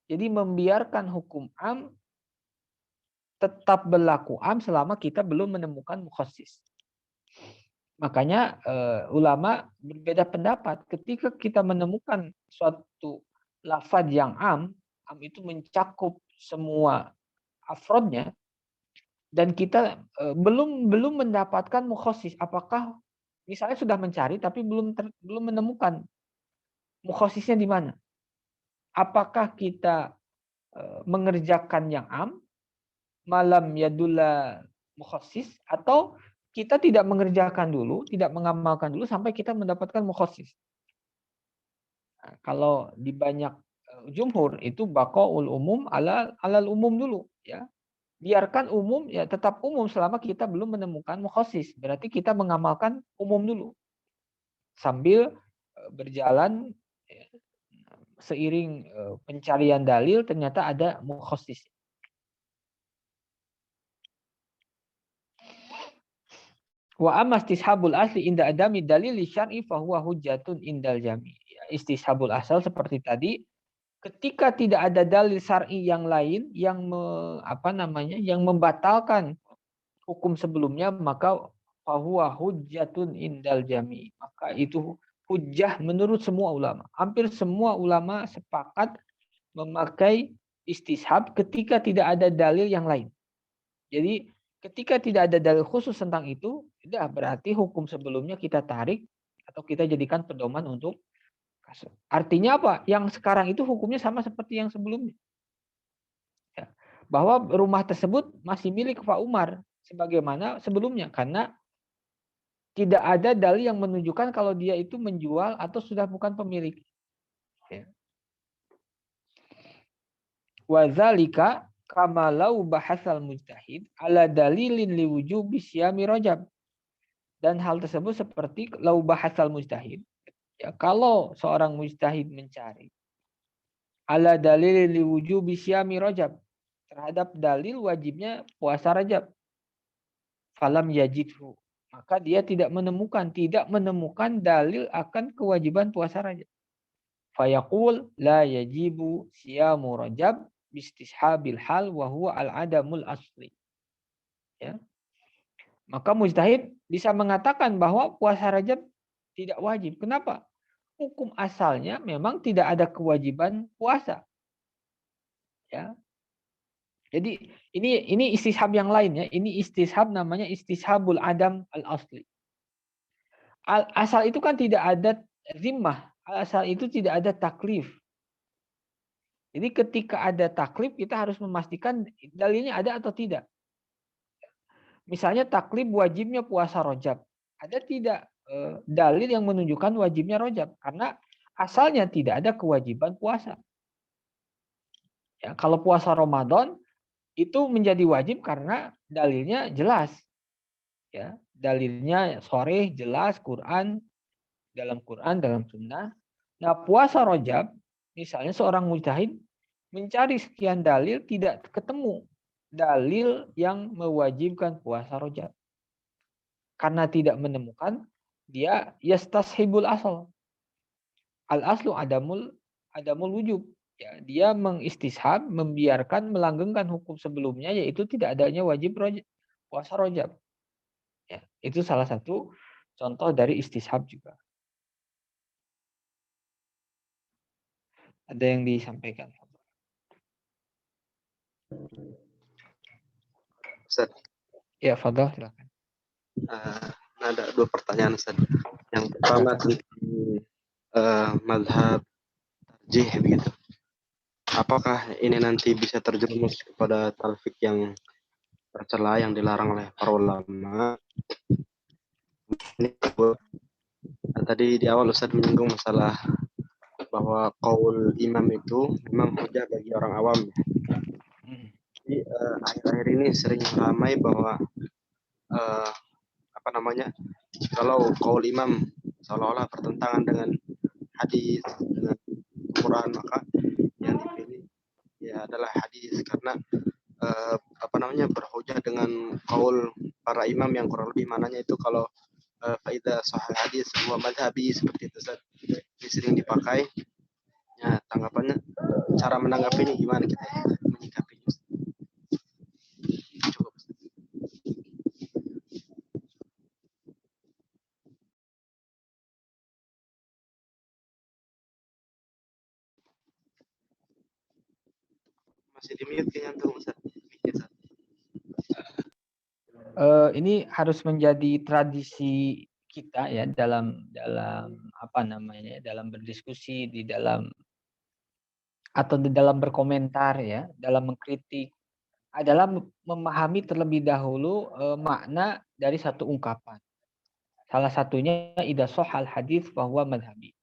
Jadi membiarkan hukum am tetap berlaku am selama kita belum menemukan mukhassis. Makanya ulama berbeda pendapat ketika kita menemukan suatu lafaz yang am itu mencakup semua afrodnya dan kita belum mendapatkan mukhassis. Apakah misalnya sudah mencari tapi belum menemukan mukhassisnya di mana? Apakah kita mengerjakan yang am malam yadulla mukhassis atau kita tidak mengerjakan dulu, tidak mengamalkan dulu sampai kita mendapatkan mukhassis. Nah, kalau di banyak jumhur itu baqaul umum alal umum dulu ya. Biarkan umum ya tetap umum selama kita belum menemukan mukhassis. Berarti kita mengamalkan umum dulu. Sambil berjalan ya, seiring pencarian dalil ternyata ada mukhassis. Wa amma istishabul asli inda adami dalil syar'i fa huwa hujjatun indal jami. Istishabul asal seperti tadi, ketika tidak ada dalil syar'i yang lain yang yang membatalkan hukum sebelumnya, maka fa huwa hujjatun indal jami. Maka itu hujjah menurut semua ulama. Hampir semua ulama sepakat memakai istishab ketika tidak ada dalil yang lain. Jadi ketika tidak ada dalil khusus tentang itu, sudah berarti hukum sebelumnya kita tarik atau kita jadikan pedoman untuk kasus. Artinya apa? Yang sekarang itu hukumnya sama seperti yang sebelumnya. Ya. Bahwa rumah tersebut masih milik Pak Umar sebagaimana sebelumnya karena tidak ada dalil yang menunjukkan kalau dia itu menjual atau sudah bukan pemilik. Ya. Wazalika kama lau bahasal mujtahid ala dalilin liwujubi syami Rajab. Dan hal tersebut seperti lau bahasal mujtahid. Ya, kalau seorang mujtahid mencari ala dalilin liwujubi syami Rajab terhadap dalil wajibnya puasa Rajab. Falam yajidhu. Maka dia tidak menemukan dalil akan kewajiban puasa Rajab. Fayaqul la yajibu siyamu Rajab bistishabil hal wa huwa al-adamul asli. Ya. Maka mujtahid bisa mengatakan bahwa puasa Rajab tidak wajib. Kenapa? Hukum asalnya memang tidak ada kewajiban puasa. Ya. Jadi ini istishab yang lain ya. Ini istishab namanya istishabul adam al-asli. Asal itu kan tidak ada zimmah. Asal itu tidak ada taklif. Jadi ketika ada taklif kita harus memastikan dalilnya ada atau tidak. Misalnya taklif wajibnya puasa Rajab. Ada tidak dalil yang menunjukkan wajibnya Rajab? Karena asalnya tidak ada kewajiban puasa. Ya, kalau puasa Ramadan itu menjadi wajib karena dalilnya jelas. Ya, dalilnya sore jelas Quran, dalam sunnah. Nah, puasa Rajab, misalnya seorang mujtahid mencari sekian dalil tidak ketemu dalil yang mewajibkan puasa Rajab. Karena tidak menemukan, dia yastashibul asal. Al aslu adamul wujub. Ya, dia mengistishab, membiarkan melanggengkan hukum sebelumnya yaitu tidak adanya wajib puasa Rajab. Ya, itu salah satu contoh dari istishab juga. Ada yang disampaikan? Ustaz. Ya, Fadhil silakan. Ada 2 pertanyaan Ustaz. Yang pertama tentang mazhab tarjih begitu. Apakah ini nanti bisa terjerumus kepada talfik yang tercela yang dilarang oleh para ulama? Ini Nah, tadi di awal Ustaz menyinggung masalah bahwa qaul imam itu memang hujah bagi orang awam. Jadi akhir-akhir ini sering ramai bahwa eh, apa namanya, kalau qaul imam seolah-olah bertentangan dengan hadis, dengan Quran, maka yang dipilih ya adalah hadis karena apa namanya, berhujah dengan qaul para imam yang kurang lebih mananya itu kalau faida sahih hadis semua madhabi seperti itu Ustaz. Ini sering dipakai. Ya, tanggapannya, cara menanggapinya gimana kita menyikapinya? Coba. Masih di mute kayaknya tuh Ustaz. Ini harus menjadi tradisi kita ya dalam apa namanya, dalam berdiskusi, di dalam atau di dalam berkomentar ya, dalam mengkritik adalah memahami terlebih dahulu makna dari satu ungkapan. Salah satunya idza shahal hadis bahwa madhabi.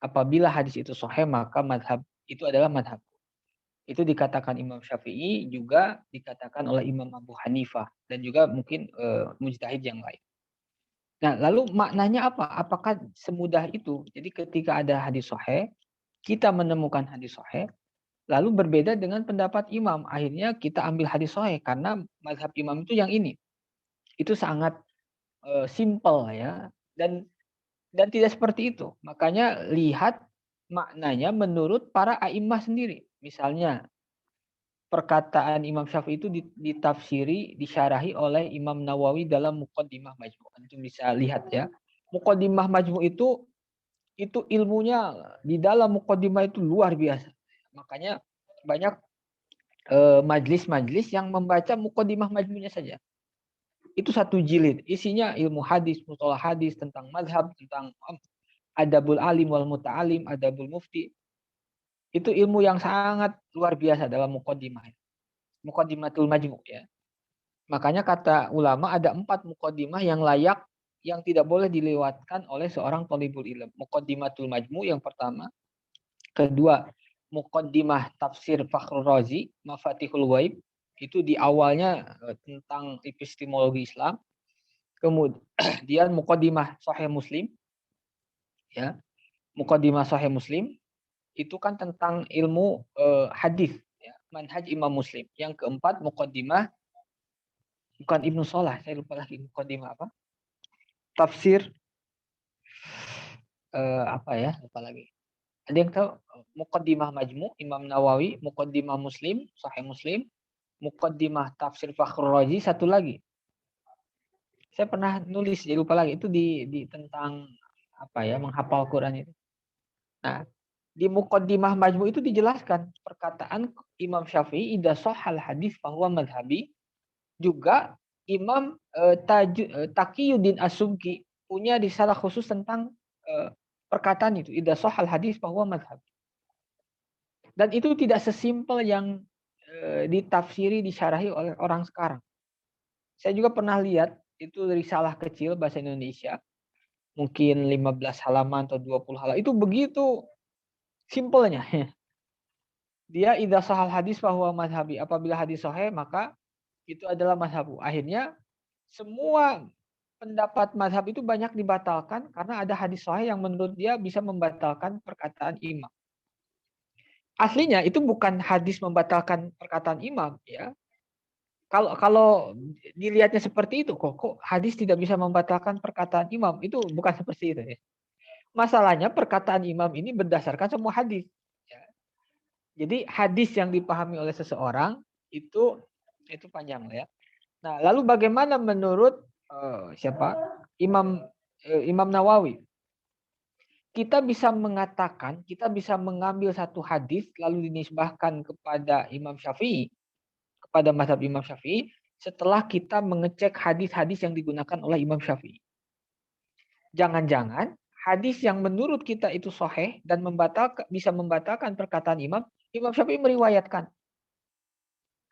Apabila hadis itu sahih maka madhab itu adalah madhab. Itu dikatakan Imam Syafi'i, juga dikatakan oleh Imam Abu Hanifah dan juga mungkin mujtahid yang lain. Nah, lalu maknanya apa? Apakah semudah itu? Jadi ketika ada hadis sahih, kita menemukan hadis sahih, lalu berbeda dengan pendapat imam. Akhirnya kita ambil hadis sahih karena mazhab imam itu yang ini. Itu sangat simple ya. Dan tidak seperti itu. Makanya lihat maknanya menurut para a'immah sendiri. Misalnya perkataan Imam Syafi'i itu ditafsiri, disyarahi oleh Imam Nawawi dalam Muqaddimah Majmu'. Antum bisa lihat ya. Muqaddimah Majmu' itu ilmunya di dalam Muqaddimah itu luar biasa. Makanya banyak majlis-majlis yang membaca Muqaddimah Majmu'nya saja. Itu satu jilid, isinya ilmu hadis, mustalah hadis, tentang mazhab, tentang adabul alim wal muta'alim, adabul mufti. Itu ilmu yang sangat luar biasa dalam Muqaddimah. Muqaddimatul Majmu' ya. Makanya kata ulama ada 4 muqaddimah yang layak, yang tidak boleh dilewatkan oleh seorang thalibul ilm. Muqaddimatul Majmu' yang pertama. Kedua, muqaddimah tafsir Fakhrul Razi, Mafatihul Ghaib. Itu di awalnya tentang epistemologi Islam. Kemudian muqaddimah Sahih Muslim. Ya. Muqaddimah Sahih Muslim itu kan tentang ilmu hadis, ya, manhaj Imam Muslim. Yang keempat muqaddimah, bukan Ibnu Salah, saya lupa lagi muqaddimah apa? Tafsir apa ya? Lupa lagi. Ada yang tahu? Muqaddimah Majmu' Imam Nawawi, muqaddimah Muslim, Sahih Muslim, muqaddimah Tafsir Fakhrul Razi, satu lagi. Saya pernah nulis, jadi lupa lagi. Itu di tentang apa ya? Menghafal Quran itu. Nah, di muqaddimah Majmu' itu dijelaskan perkataan Imam Syafi'i idza shahal hadis bahwa madhabi. Juga Imam Taqiyuddin As-Subki punya risalah khusus tentang perkataan itu, idza shahal hadis bahwa madhab. Dan itu tidak sesimpel yang ditafsiri, disyarahi oleh orang sekarang. Saya juga pernah lihat itu risalah kecil bahasa Indonesia, mungkin 15 halaman atau 20 halaman. Itu begitu simpelnya. Dia idza shahal hadis bahwa madhabi. Apabila hadis sahih maka itu adalah madhabu. Akhirnya semua pendapat mazhab itu banyak dibatalkan karena ada hadis sahih yang menurut dia bisa membatalkan perkataan imam. Aslinya itu bukan hadis membatalkan perkataan imam ya. Kalau dilihatnya seperti itu, kok hadis tidak bisa membatalkan perkataan imam, itu bukan seperti itu ya. Masalahnya perkataan imam ini berdasarkan semua hadis. Ya. Jadi hadis yang dipahami oleh seseorang itu panjang ya. Nah, lalu bagaimana menurut siapa? Imam Nawawi. Kita bisa mengatakan, kita bisa mengambil satu hadis lalu dinisbahkan kepada Imam Syafi'i, kepada mazhab Imam Syafi'i, setelah kita mengecek hadis-hadis yang digunakan oleh Imam Syafi'i. Jangan-jangan hadis yang menurut kita itu sahih dan bisa membatalkan perkataan Imam Syafi'i meriwayatkan.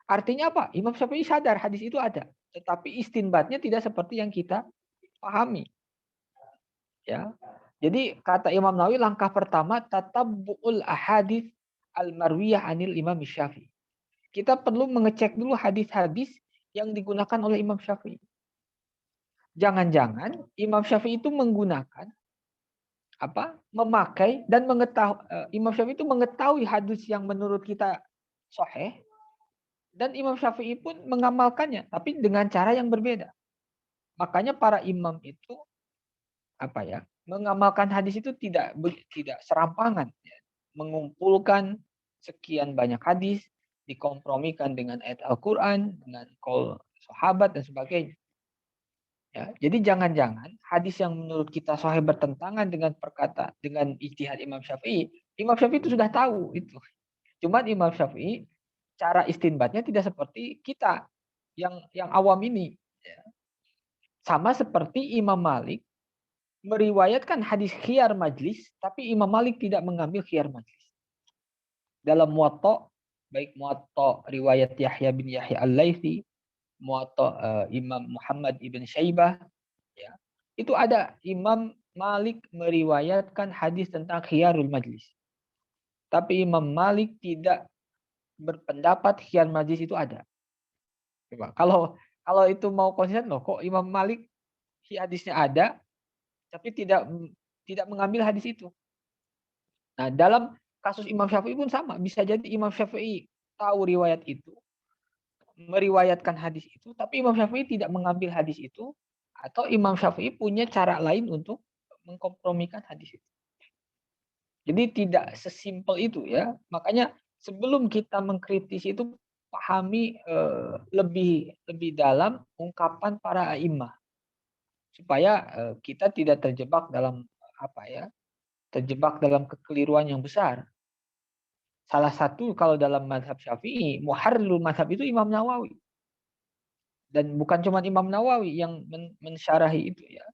Artinya apa? Imam Syafi'i sadar hadis itu ada, tetapi istinbatnya tidak seperti yang kita pahami. Ya. Jadi kata Imam Nawawi langkah pertama tatabbu'ul ahadits al-marwiyah anil Imam Syafi'i. Kita perlu mengecek dulu hadis-hadis yang digunakan oleh Imam Syafi'i. Jangan-jangan Imam Syafi'i itu menggunakan memakai dan mengetahui Imam Syafi'i itu mengetahui hadis yang menurut kita sahih dan Imam Syafi'i pun mengamalkannya tapi dengan cara yang berbeda. Makanya para imam itu mengamalkan hadis itu tidak serampangan, ya. Mengumpulkan sekian banyak hadis, dikompromikan dengan ayat Al-Quran, dengan qaul sahabat dan sebagainya. Ya, jadi jangan-jangan hadis yang menurut kita sahih bertentangan dengan dengan ijtihad Imam Syafi'i. Imam Syafi'i itu sudah tahu itu. Cuman Imam Syafi'i cara istinbatnya tidak seperti kita yang awam ini. Ya. Sama seperti Imam Malik meriwayatkan hadis khiyar majlis, tapi Imam Malik tidak mengambil khiyar majlis. Dalam Muwatta, baik Muwatta riwayat Yahya bin Yahya Al-Laitsi, Muwatta Imam Muhammad ibn Syaibah, ya, itu ada Imam Malik meriwayatkan hadis tentang khiyarul majlis. Tapi Imam Malik tidak berpendapat khiyar majlis itu ada. Coba, kalau itu mau konsisten loh, kok Imam Malik hadisnya ada, tapi tidak mengambil hadis itu. Nah, dalam kasus Imam Syafi'i pun sama. Bisa jadi Imam Syafi'i tahu riwayat itu, meriwayatkan hadis itu, tapi Imam Syafi'i tidak mengambil hadis itu, atau Imam Syafi'i punya cara lain untuk mengkompromikan hadis itu. Jadi tidak sesimpel itu ya. Makanya sebelum kita mengkritisi itu pahami lebih dalam ungkapan para a'immah supaya kita tidak terjebak dalam terjebak dalam kekeliruan yang besar. Salah satu kalau dalam mazhab Syafi'i, muharrirul mazhab itu Imam Nawawi. Dan bukan cuma Imam Nawawi yang mensyarahi itu ya.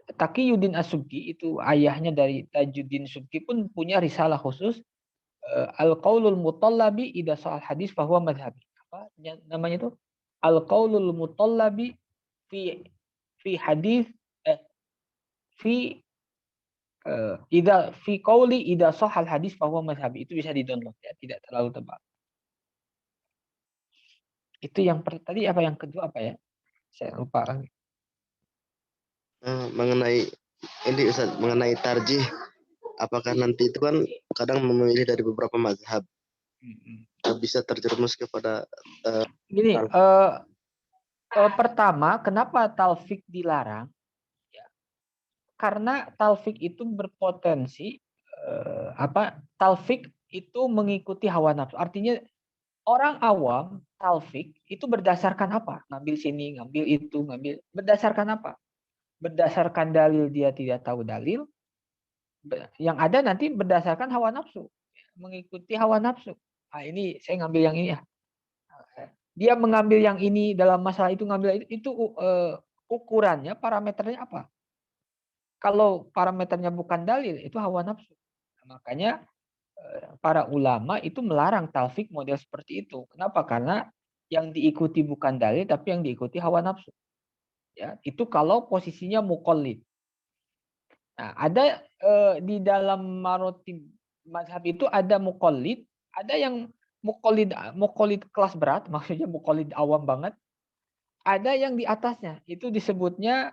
Taqiyuddin As-Subki itu ayahnya dari Tajuddin Subki pun punya risalah khusus Al-Qaulul Mutallabi idza sahal hadis fahuwa madhhabi. Apa namanya itu? Al-Qaulul Mutallabi fi hadis fi fi qauli idza sahal hadis fahuwa madhhabi. Itu bisa di-download ya, tidak terlalu tebal. Itu yang tadi apa yang kedua apa ya? Saya lupa lagi. Mengenai ini Ustaz, mengenai tarjih, apakah nanti itu kan kadang memilih dari beberapa mazhab, bisa terjerumus kepada gini, pertama kenapa talfik dilarang? Ya, karena talfik itu berpotensi talfik itu mengikuti hawa nafsu. Artinya orang awam talfik itu berdasarkan apa? Ngambil sini, ngambil itu, ngambil berdasarkan apa? Berdasarkan dalil dia tidak tahu dalil. Yang ada nanti berdasarkan hawa nafsu, mengikuti hawa nafsu. Ah ini saya ngambil yang ini ya. Dia mengambil yang ini dalam masalah itu ngambil itu ukurannya parameternya apa? Kalau parameternya bukan dalil itu hawa nafsu. Makanya para ulama itu melarang talfik model seperti itu. Kenapa? Karena yang diikuti bukan dalil tapi yang diikuti hawa nafsu. Ya, itu kalau posisinya muqallid. Nah, ada di dalam marotib mazhab itu ada muqallid, ada yang muqallid kelas berat, maksudnya muqallid awam banget. Ada yang di atasnya, itu disebutnya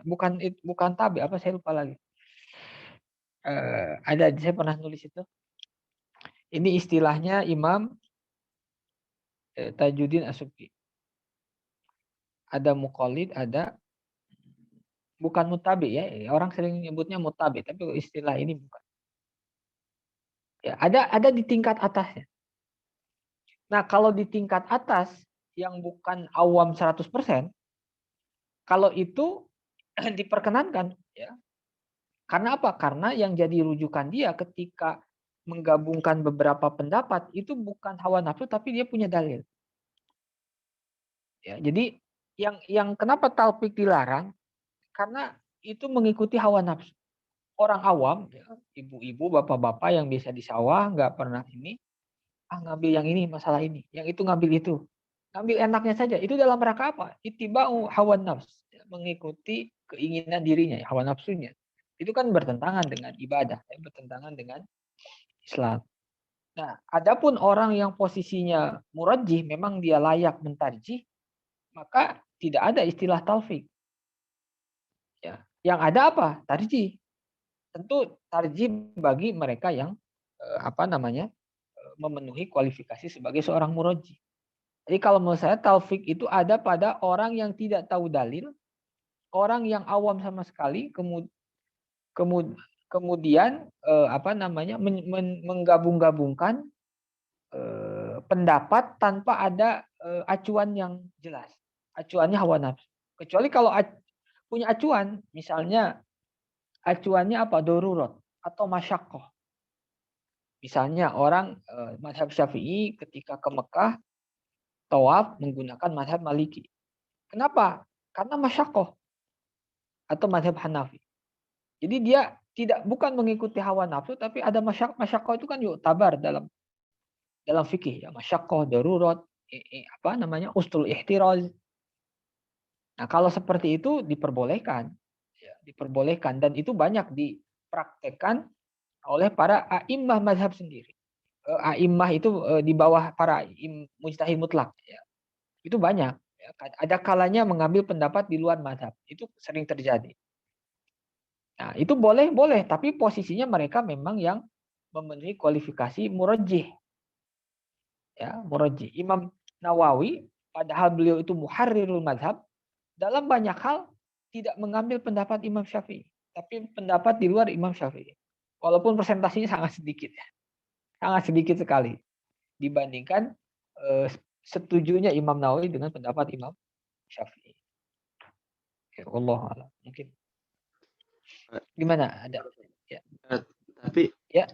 bukan tabi, apa saya lupa lagi. Ada saya pernah nulis itu. Ini istilahnya Imam Tajuddin As-Subki. Ada muqallid, ada bukan mutabi ya. Orang sering nyebutnya mutabi, tapi istilah ini bukan. Ya, ada di tingkat atasnya. Nah, kalau di tingkat atas yang bukan awam 100%, kalau itu diperkenankan ya. Karena apa? Karena yang jadi rujukan dia ketika menggabungkan beberapa pendapat itu bukan hawa nafsu tapi dia punya dalil. Ya, jadi yang kenapa talfik dilarang? Karena itu mengikuti hawa nafsu. Orang awam, ya, ibu-ibu, bapak-bapak yang biasa di sawah, nggak pernah ini, ngambil yang ini, masalah ini. Yang itu ngambil itu. Ngambil enaknya saja. Itu dalam rangka apa? Ittiba'u hawa nafs. Mengikuti keinginan dirinya, hawa nafsunya. Itu kan bertentangan dengan ibadah, bertentangan dengan Islam. Nah, adapun orang yang posisinya murajjih, memang dia layak mentarjih, maka tidak ada istilah taufik. Ya. Yang ada apa? Tarjih. Tentu tarjih bagi mereka yang memenuhi kualifikasi sebagai seorang murajjih. Jadi kalau menurut saya taufik itu ada pada orang yang tidak tahu dalil, orang yang awam sama sekali, kemudian menggabung-gabungkan pendapat tanpa ada acuan yang jelas. Acuannya hawa nafsu. Kecuali kalau punya acuan, misalnya acuannya apa? Darurat atau masyaqqah. Misalnya orang mazhab Syafi'i ketika ke Mekah tawaf menggunakan mazhab Maliki. Kenapa? Karena masyaqqah atau mazhab Hanafi. Jadi dia bukan mengikuti hawa nafsu, tapi ada masyaqqah itu kan tabar dalam fikih ya, masyaqqah, darurat, ustul ihtiraz. Nah, kalau seperti itu diperbolehkan. Ya, diperbolehkan dan itu banyak dipraktekkan oleh para a'immah mazhab sendiri. A'immah itu di bawah para mujtahid mutlak ya. Itu banyak ya. Ada kalanya mengambil pendapat di luar mazhab. Itu sering terjadi. Nah, itu boleh, tapi posisinya mereka memang yang memenuhi kualifikasi murajjih. Ya, murajjih. Imam Nawawi, padahal beliau itu muharrirul mazhab, dalam banyak hal tidak mengambil pendapat Imam Syafi'i, tapi pendapat di luar Imam Syafi'i. Walaupun presentasinya sangat sedikit, sangat sedikit sekali dibandingkan setujunya Imam Nawawi dengan pendapat Imam Syafi'i. Ya, Allah a'lam. Mungkin gimana? Ada? Ya. Tapi ya.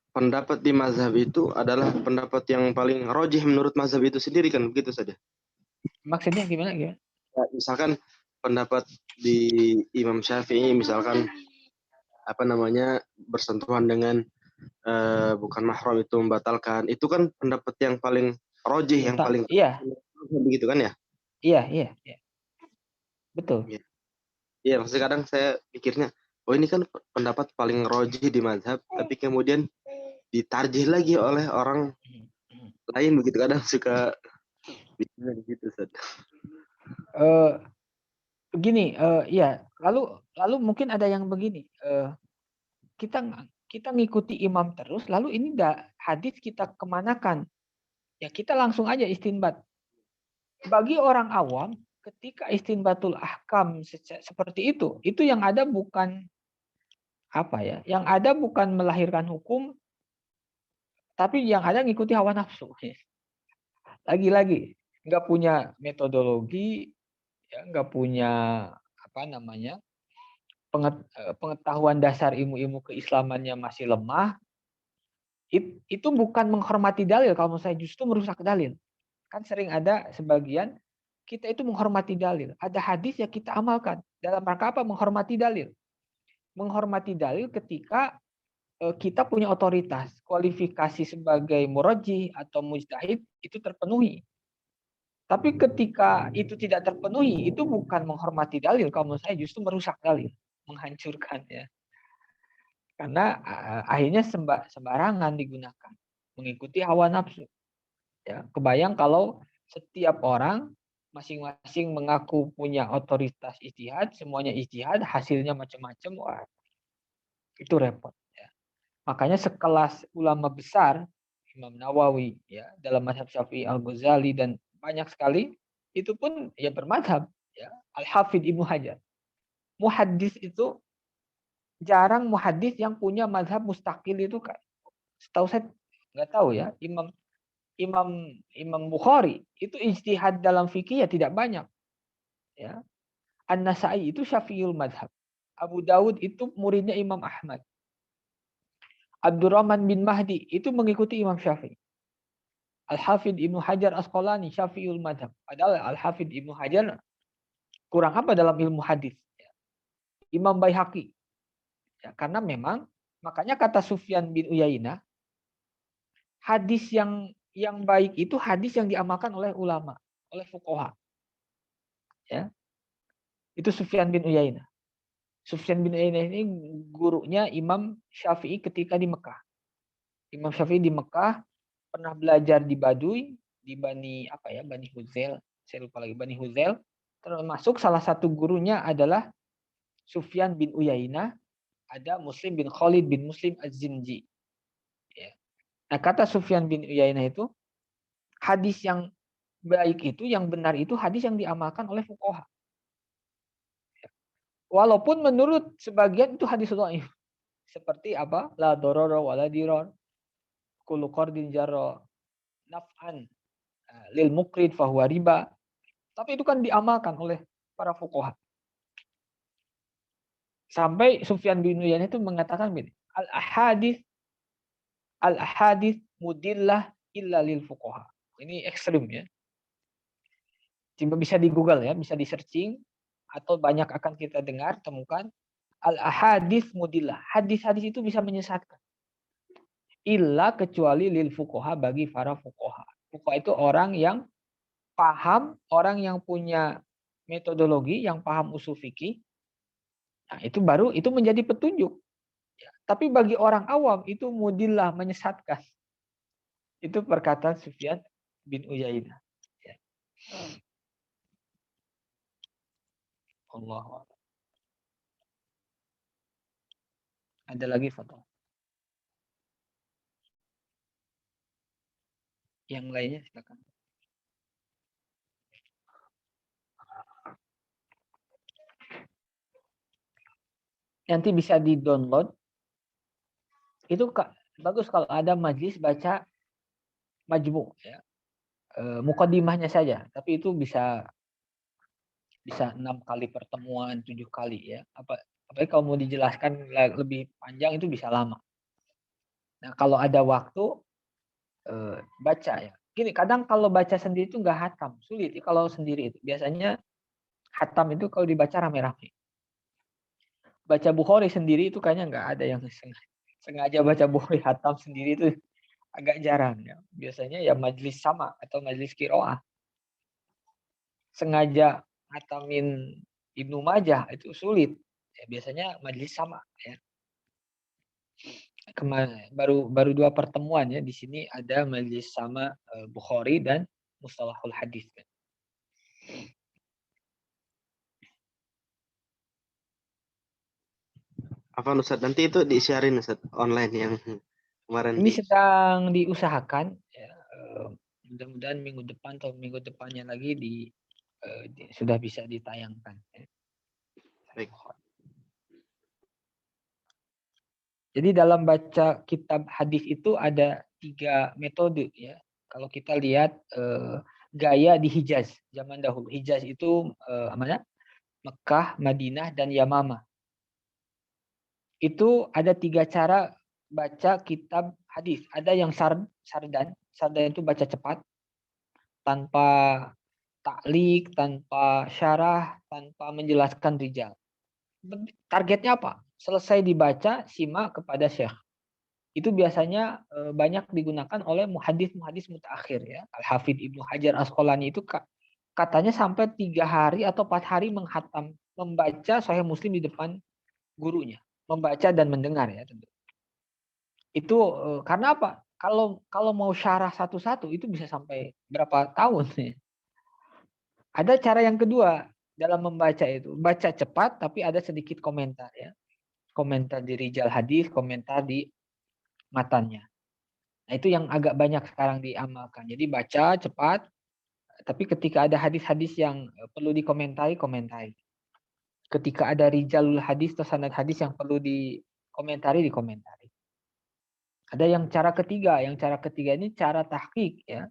Pendapat di mazhab itu adalah pendapat yang paling rojih menurut mazhab itu sendiri kan, begitu saja. Maksudnya gimana? Ya, misalkan pendapat di Imam Syafi'i misalkan bersentuhan dengan bukan mahram itu membatalkan, itu kan pendapat yang paling rojih, yang paling begitu kan ya? Iya. Betul. Iya, maksudnya kadang saya pikirnya, ini kan pendapat paling rojih di mazhab, tapi kemudian ditarjih lagi oleh orang lain, begitu. Kadang suka gitu. Begini, ya. Lalu mungkin ada yang begini. Kita ngikuti imam terus, lalu ini hadis kita kemanakan? Ya kita langsung aja istinbat. Bagi orang awam, ketika istinbatul ahkam seperti itu yang ada bukan yang ada bukan melahirkan hukum, tapi yang ada ngikuti hawa nafsu. Lagi-lagi nggak punya metodologi, ya nggak punya pengetahuan dasar ilmu-ilmu keislamannya masih lemah. Itu bukan menghormati dalil, kalau menurut saya justru merusak dalil. Kan sering ada sebagian kita itu menghormati dalil. Ada hadis yang kita amalkan. Dalam rangka apa? Menghormati dalil. Menghormati dalil ketika kita punya otoritas. Kualifikasi sebagai murajjih atau mujtahid itu terpenuhi. Tapi ketika itu tidak terpenuhi, itu bukan menghormati dalil. Kalau menurut saya justru merusak dalil. Menghancurkan ya. Karena akhirnya sembarangan digunakan. Mengikuti hawa nafsu. Ya, kebayang kalau setiap orang masing-masing mengaku punya otoritas ijtihad, semuanya ijtihad, hasilnya macam-macam, wah itu repot. Ya. Makanya sekelas ulama besar, Imam Nawawi, ya dalam mazhab Syafi'i, Al-Ghazali dan banyak sekali, itu pun ya bermadhab. Ya. Al-Hafidh Ibnu Hajar. Muhaddis itu jarang muhaddis yang punya mazhab mustaqil itu kan. Setahu saya nggak tahu ya, Imam Bukhari itu ijtihad dalam fikih ya tidak banyak. Ya. An-Nasa'i itu Syafi'ul madhab. Abu Dawud itu muridnya Imam Ahmad. Abdurrahman bin Mahdi itu mengikuti Imam Syafi'i. Al-Hafidh Ibnu Hajar Asqalani Syafi'ul madhab. Padahal Al-Hafidh Ibnu Hajar kurang apa dalam ilmu hadis. Imam Baihaqi. Ya, karena memang makanya kata Sufyan bin Uyainah, hadis yang baik itu hadis yang diamalkan oleh ulama, oleh fuqaha. Ya. Itu Sufyan bin Uyainah. Sufyan bin Uyainah ini gurunya Imam Syafi'i ketika di Mekah. Imam Syafi'i di Mekah pernah belajar di Baduy, di Bani apa ya, Bani Huzail, saya lupa lagi, Bani Huzail. Termasuk salah satu gurunya adalah Sufyan bin Uyainah, ada Muslim bin Khalid bin Muslim Az-Zinji. Ya. Nah, kata Sufyan bin Uyainah itu, hadis yang baik itu, yang benar itu hadis yang diamalkan oleh fuqaha. Walaupun menurut sebagian itu hadis dhaif. Seperti apa? La dororo wala dirar. Kullu qardin jarra naf'an lil mukrid fahuwa riba. Tapi itu kan diamalkan oleh para fuqaha. Sampai Sufyan bin Uyainah itu mengatakan begini, al-ahadits mudillah illa lil fuqaha. Ini ekstrim ya. Coba bisa di Google ya, bisa di searching atau banyak akan kita dengar temukan al-ahadits mudillah. Hadis-hadis itu bisa menyesatkan. Illa kecuali lil fuqaha, bagi para fuqaha. Fuqaha itu orang yang paham, orang yang punya metodologi, yang paham usul fikih. Nah, itu menjadi petunjuk. Tapi bagi orang awam itu mudillah, menyesatkan. Itu perkataan Sufyan bin Uyainah. Ya. Allah. Ada lagi foto. Yang lainnya silakan. Nanti bisa di-download. Itu bagus kalau ada majlis baca majmu ya. Mukadimahnya saja, tapi itu bisa 6 kali pertemuan, 7 kali ya. Apalagi kalau mau dijelaskan lebih panjang itu bisa lama. Nah, kalau ada waktu baca ya. Gini, kadang kalau baca sendiri itu nggak hatam, sulit ya kalau sendiri itu. Biasanya hatam itu kalau dibaca rame-rame. Baca Bukhari sendiri itu kayaknya nggak ada yang sengaja baca Bukhari hatam sendiri itu agak jarang ya. Biasanya ya majlis sama atau majlis qiraah. Sengaja hatamin Ibnu Majah itu sulit. Ya, biasanya majlis sama ya. Kemarin baru 2 pertemuan ya, di sini ada majlis sama Bukhari dan Mustalahul Hadis. Apa Ustaz? Nanti itu di-sharein Ustaz online yang kemarin Ini sedang diusahakan ya, mudah-mudahan minggu depan atau minggu depannya lagi sudah bisa ditayangkan ya. Baik. Jadi dalam baca kitab hadis itu ada 3 metode ya. Kalau kita lihat gaya di Hijaz zaman dahulu. Hijaz itu Mekah, Madinah, dan Yamamah. Itu ada 3 cara baca kitab hadis. Ada yang sardan. Sardan itu baca cepat, tanpa taklik, tanpa syarah, tanpa menjelaskan rijal. Targetnya apa? Selesai dibaca, simak kepada syekh. Itu biasanya banyak digunakan oleh muhadis mutaakhir ya. Al-Hafidz Ibnu Hajar Asqalani itu katanya sampai 3 hari atau 4 hari menghatam, membaca Sahih Muslim di depan gurunya, membaca dan mendengar ya tentu. Itu karena apa? Kalau mau syarah satu-satu itu bisa sampai berapa tahun ya. Ada cara yang kedua dalam membaca itu, baca cepat tapi ada sedikit komentar ya. Komentar di rijal hadis, komentar di matanya. Nah, itu yang agak banyak sekarang diamalkan. Jadi baca cepat, tapi ketika ada hadis-hadis yang perlu dikomentari, komentari. Ketika ada rijalul hadis atau sanad hadis yang perlu dikomentari, dikomentari. Ada yang cara ketiga ini cara tahqiq ya.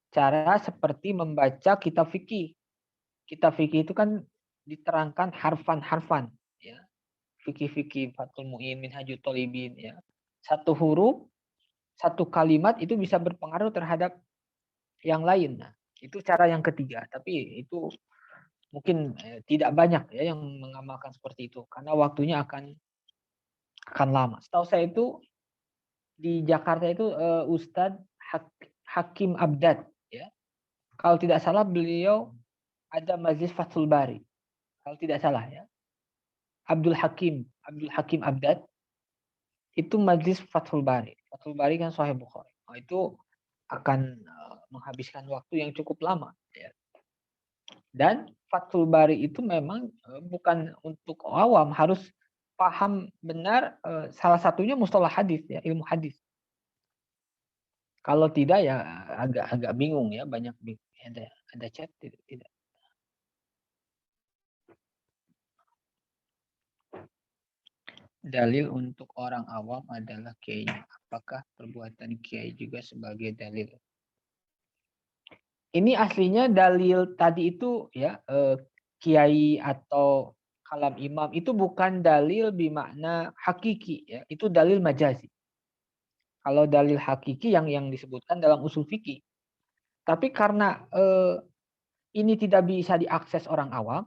Cara seperti membaca kitab fikih. Kitab fikih itu kan diterangkan harfan-harfan ya. Fikih-fikih Fathul Mu'in, Minhajut Thalibin ya. Satu huruf, satu kalimat itu bisa berpengaruh terhadap yang lain. Nah, itu cara yang ketiga, tapi itu mungkin tidak banyak ya yang mengamalkan seperti itu karena waktunya akan lama. Setahu saya itu di Jakarta itu Ustadz Hakim Abdad ya. Kalau tidak salah beliau ada Majlis Fathul Bari. Kalau tidak salah ya. Abdul Hakim Abdad, itu majlis Fathul Bari. Fathul Bari kan Sahih Bukhari. Itu akan menghabiskan waktu yang cukup lama. Ya. Dan Fathul Bari itu memang bukan untuk awam, harus paham benar, salah satunya mustalah hadis, ya, ilmu hadis. Kalau tidak ya agak bingung ya, banyak bingung. Ada chat tidak. Dalil untuk orang awam adalah kiainya. Apakah perbuatan kiai juga sebagai dalil? Ini aslinya dalil tadi itu ya, kiai atau kalam imam itu bukan dalil bermakna hakiki ya, itu dalil majazi. Kalau dalil hakiki yang disebutkan dalam usul fikih. Tapi karena ini tidak bisa diakses orang awam,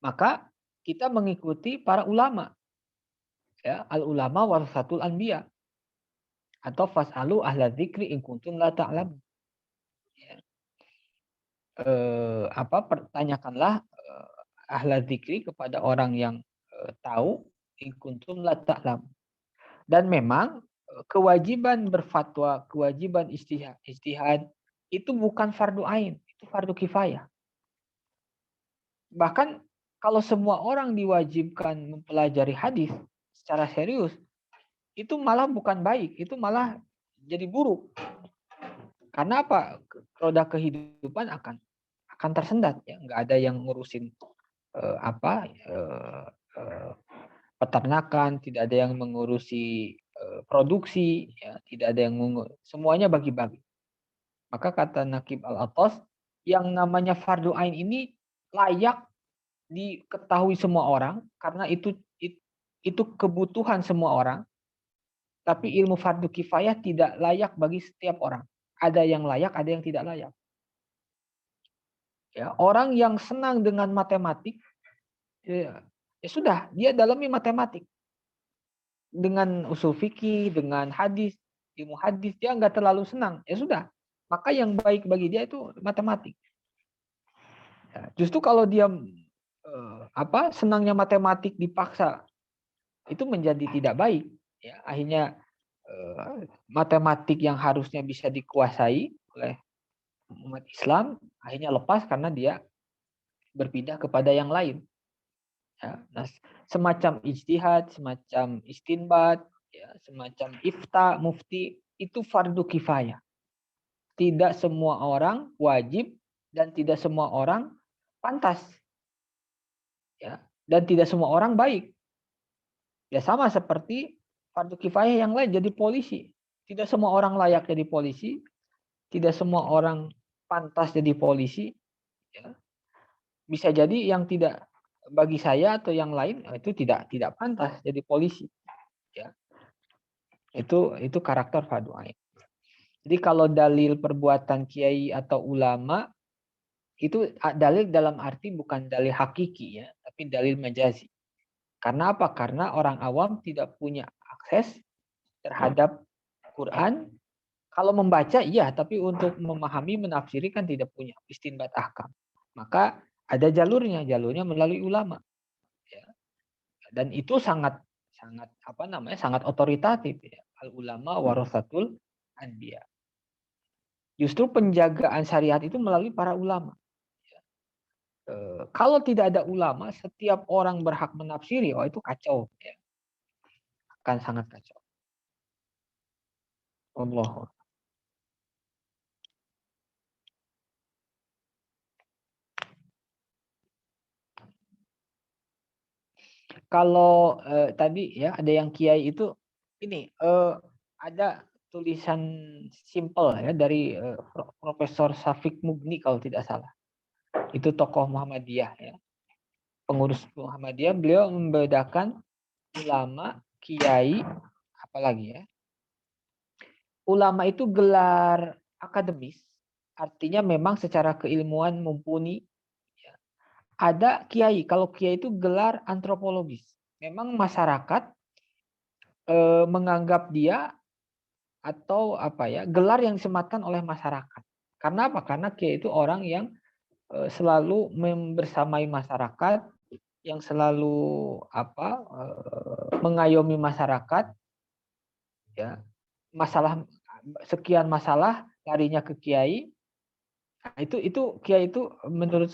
maka kita mengikuti para ulama. Ya, al ulama warasatul anbiya, atau fasalu ahla dzikri in kuntum la ta'lamun. Ya. Pertanyakanlah ahla dzikri kepada orang yang tahu in kuntum la ta'lamun. Dan memang kewajiban berfatwa, kewajiban ijtihad itu bukan fardu ain, itu fardu kifayah. Bahkan kalau semua orang diwajibkan mempelajari hadis secara serius, itu malah bukan baik, itu malah jadi buruk. Karena apa? Roda kehidupan akan tersendat ya, nggak ada yang ngurusin peternakan, tidak ada yang mengurusi produksi, ya, tidak ada yang semuanya bagi-bagi. Maka kata Naqib Al-Attas, yang namanya fardu ain ini layak diketahui semua orang karena itu kebutuhan semua orang. Tapi ilmu fardu kifayah tidak layak bagi setiap orang. Ada yang layak, ada yang tidak layak. Ya, orang yang senang dengan matematik, ya sudah, dia dalami matematik. Dengan usul fikih, dengan hadis, ilmu hadis, dia nggak terlalu senang. Ya sudah, maka yang baik bagi dia itu matematik. Ya, justru kalau dia senangnya matematik dipaksa, itu menjadi tidak baik. Ya, akhirnya matematik yang harusnya bisa dikuasai oleh umat Islam akhirnya lepas karena dia berpindah kepada yang lain. Ya, nah, semacam ijtihad, semacam istinbat, ya, semacam ifta, mufti, itu fardu kifayah. Tidak semua orang wajib dan tidak semua orang pantas. Ya, dan tidak semua orang baik. Ya sama seperti fardu kifayah yang lain, jadi polisi. Tidak semua orang layak jadi polisi, tidak semua orang pantas jadi polisi. Ya. Bisa jadi yang tidak, bagi saya atau yang lain itu tidak pantas jadi polisi. Ya. Itu karakter fardu ain. Jadi kalau dalil perbuatan kiai atau ulama itu dalil dalam arti bukan dalil hakiki ya, tapi dalil majazi. Karena apa? Karena orang awam tidak punya akses terhadap Quran. Kalau membaca iya, tapi untuk memahami, menafsiri kan tidak punya istinbat ahkam. Maka ada jalurnya melalui ulama. Ya. Dan itu sangat sangat otoritatif ya. Al ulama warasatul anbiya. Justru penjagaan syariat itu melalui para ulama. Ya. Kalau tidak ada ulama, setiap orang berhak menafsiri, itu kacau. Ya. Akan sangat kacau. Allah. Kalau tadi ya ada yang kiai itu ini ada tulisan simple ya dari Profesor Syafiq Mugni kalau tidak salah. Itu tokoh Muhammadiyah ya. Pengurus Muhammadiyah, beliau membedakan ulama, kiai, apalagi ya. Ulama itu gelar akademis, artinya memang secara keilmuan mumpuni. Ya. Ada kiai, kalau kiai itu gelar antropologis. Memang masyarakat menganggap dia atau gelar yang disematkan oleh masyarakat. Karena apa? Karena kiai itu orang yang selalu membersamai masyarakat, yang selalu mengayomi masyarakat, ya, sekian masalah larinya ke kiai. Nah, itu kiai itu menurut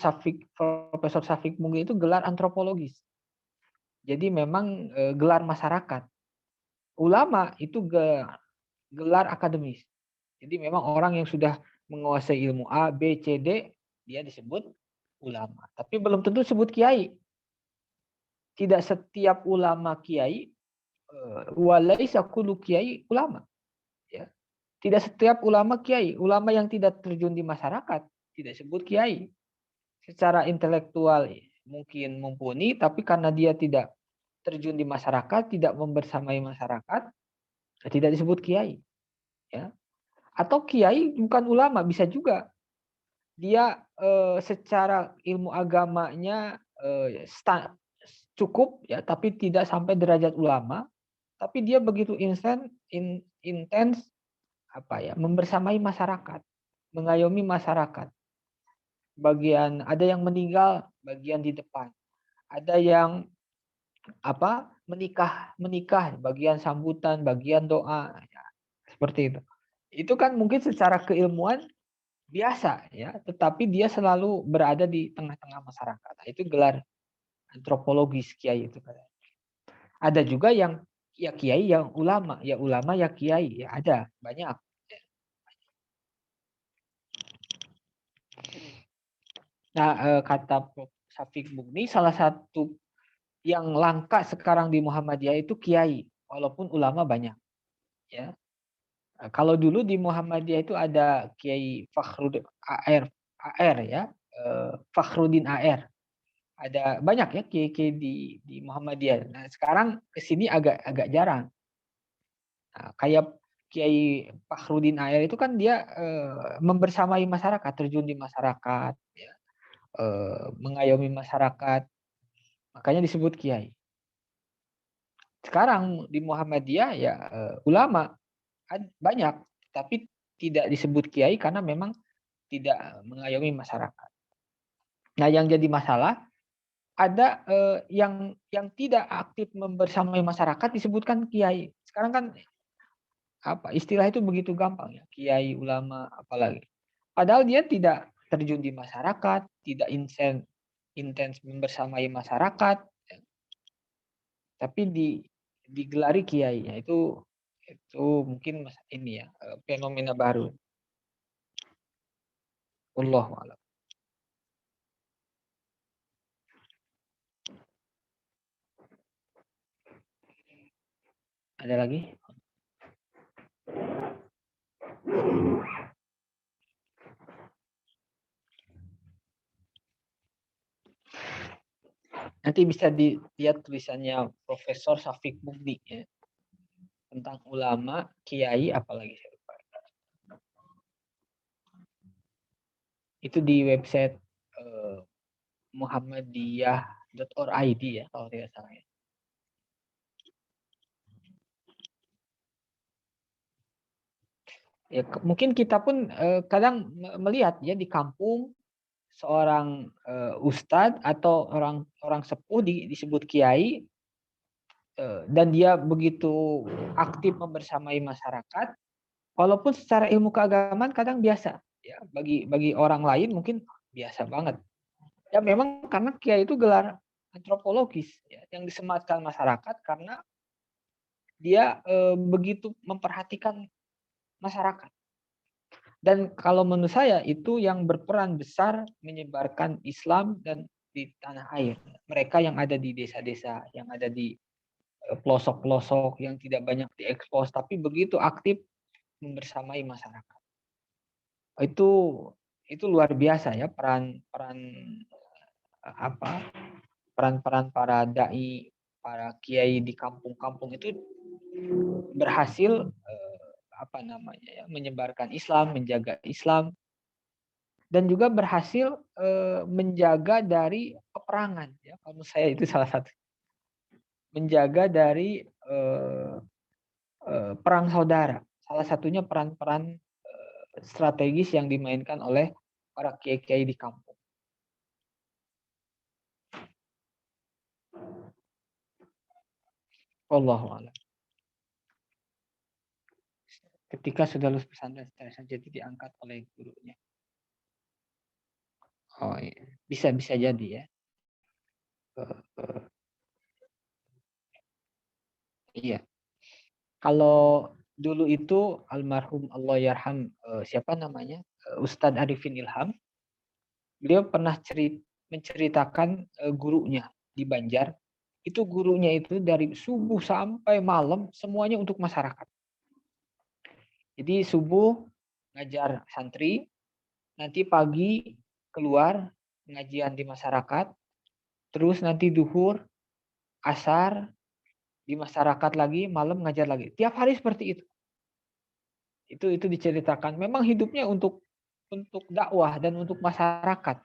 Profesor Safik Munggi itu gelar antropologis. Jadi memang gelar masyarakat. Ulama itu gelar akademis. Jadi memang orang yang sudah menguasai ilmu A, B, C, D, dia disebut ulama. Tapi belum tentu disebut kiai. Tidak setiap ulama kiai, walaisa kullu kiai ulama. Ya. Tidak setiap ulama kiai. Ulama yang tidak terjun di masyarakat tidak disebut kiai. Secara intelektual mungkin mumpuni, tapi karena dia tidak terjun di masyarakat, tidak membersamai masyarakat, tidak disebut kiai. Ya. Atau kiai bukan ulama, bisa juga dia secara ilmu agamanya cukup, ya, tapi tidak sampai derajat ulama, tapi dia begitu intens membersamai masyarakat, mengayomi masyarakat. Ada yang meninggal bagian di depan, ada yang menikah bagian sambutan, bagian doa, ya, seperti itu. Itu kan mungkin secara keilmuan biasa, ya, tetapi dia selalu berada di tengah-tengah masyarakat. Nah, itu gelar antropologis kiai itu. Ada juga yang ya kiai yang ulama, ya ulama ya kiai, ya ada banyak. Nah, kata Prof. Safik Mugni, salah satu yang langka sekarang di Muhammadiyah itu kiai, walaupun ulama banyak. Ya, kalau dulu di Muhammadiyah itu ada Kiai Fakhrudin AR ya, Fakhruddin AR. Ada banyak ya kiai-kiai di Muhammadiyah. Nah, sekarang ke sini agak jarang. Nah, kayak Kiai Fakhruddin AR itu kan dia membersamai masyarakat, terjun di masyarakat, ya, mengayomi masyarakat, makanya disebut kiai. Sekarang di Muhammadiyah ya ulama banyak, tapi tidak disebut kiai karena memang tidak mengayomi masyarakat. Nah, yang jadi masalah ada yang tidak aktif membersamai masyarakat disebutkan kiai. Sekarang kan istilah itu begitu gampang ya, kiai, ulama, apalagi. Padahal dia tidak terjun di masyarakat, tidak intens membersamai masyarakat, ya. Tapi digelari kiai, ya, itu mungkin ini ya fenomena baru. Wallahu a'lam. Ada lagi? Nanti bisa dilihat tulisannya Profesor Safik Mugni ya, tentang ulama, kiai, apalagi saya lupa. Itu di website muhammadiyah.org ya kalau tidak salah ya. Ya, mungkin kita pun kadang melihat ya di kampung seorang ustadz atau orang sepuh disebut kiai, dan dia begitu aktif membersamai masyarakat, walaupun secara ilmu keagamaan kadang biasa ya, bagi orang lain mungkin biasa banget. Ya memang karena kiai itu gelar antropologis ya, yang disematkan masyarakat karena dia begitu memperhatikan masyarakat. Dan kalau menurut saya itu yang berperan besar menyebarkan Islam dan di tanah air. Mereka yang ada di desa-desa, yang ada di pelosok-pelosok, yang tidak banyak diekspos, tapi begitu aktif membersamai masyarakat. Itu luar biasa ya peran para dai, para kiai di kampung-kampung itu berhasil menyebarkan Islam, menjaga Islam, dan juga berhasil menjaga dari peperangan ya. Kalau saya itu salah satu, menjaga dari perang saudara. Salah satunya peran-peran strategis yang dimainkan oleh para kiai-kiai di kampung. Wallahu a'lam. Ketika sudah lulus pesantren jadi diangkat oleh gurunya. Oh iya. Bisa jadi ya. Iya. Kalau dulu itu almarhum Allah yarham siapa namanya? Ustadz Arifin Ilham. Beliau pernah menceritakan gurunya di Banjar. Itu gurunya itu dari subuh sampai malam semuanya untuk masyarakat. Jadi subuh ngajar santri, nanti pagi keluar pengajian di masyarakat, terus nanti duhur, asar di masyarakat lagi, malam ngajar lagi. Tiap hari seperti itu. Itu diceritakan. Memang hidupnya untuk dakwah dan untuk masyarakat.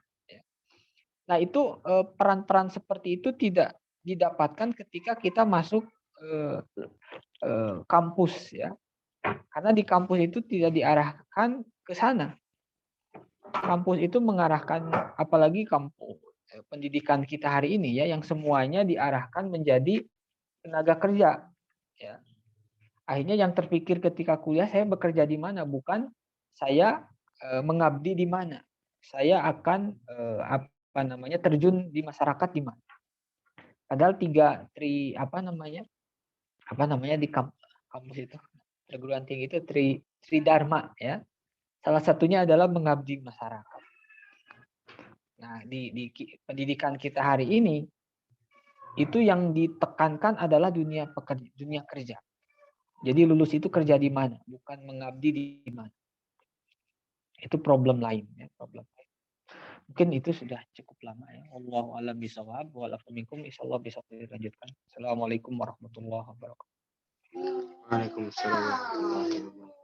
Nah itu peran-peran seperti itu tidak didapatkan ketika kita masuk kampus ya. Karena di kampus itu tidak diarahkan ke sana. Kampus itu mengarahkan, apalagi kampus pendidikan kita hari ini ya, yang semuanya diarahkan menjadi tenaga kerja. Ya. Akhirnya yang terpikir ketika kuliah, saya bekerja di mana, bukan saya mengabdi di mana. Saya akan terjun di masyarakat di mana. Padahal di kampus itu perguruan tinggi itu Tridharma ya. Salah satunya adalah mengabdi masyarakat. Nah, di pendidikan kita hari ini itu yang ditekankan adalah dunia kerja. Jadi lulus itu kerja di mana, bukan mengabdi di mana. Itu problem lain ya, Mungkin itu sudah cukup lama ya. Wallahu a'lam bishawab. Wa'alaikum minkum. Insyaallah bisa dilanjutkan. Assalamualaikum warahmatullahi wabarakatuh. Waalaikumsalam warahmatullahi wabarakatuh.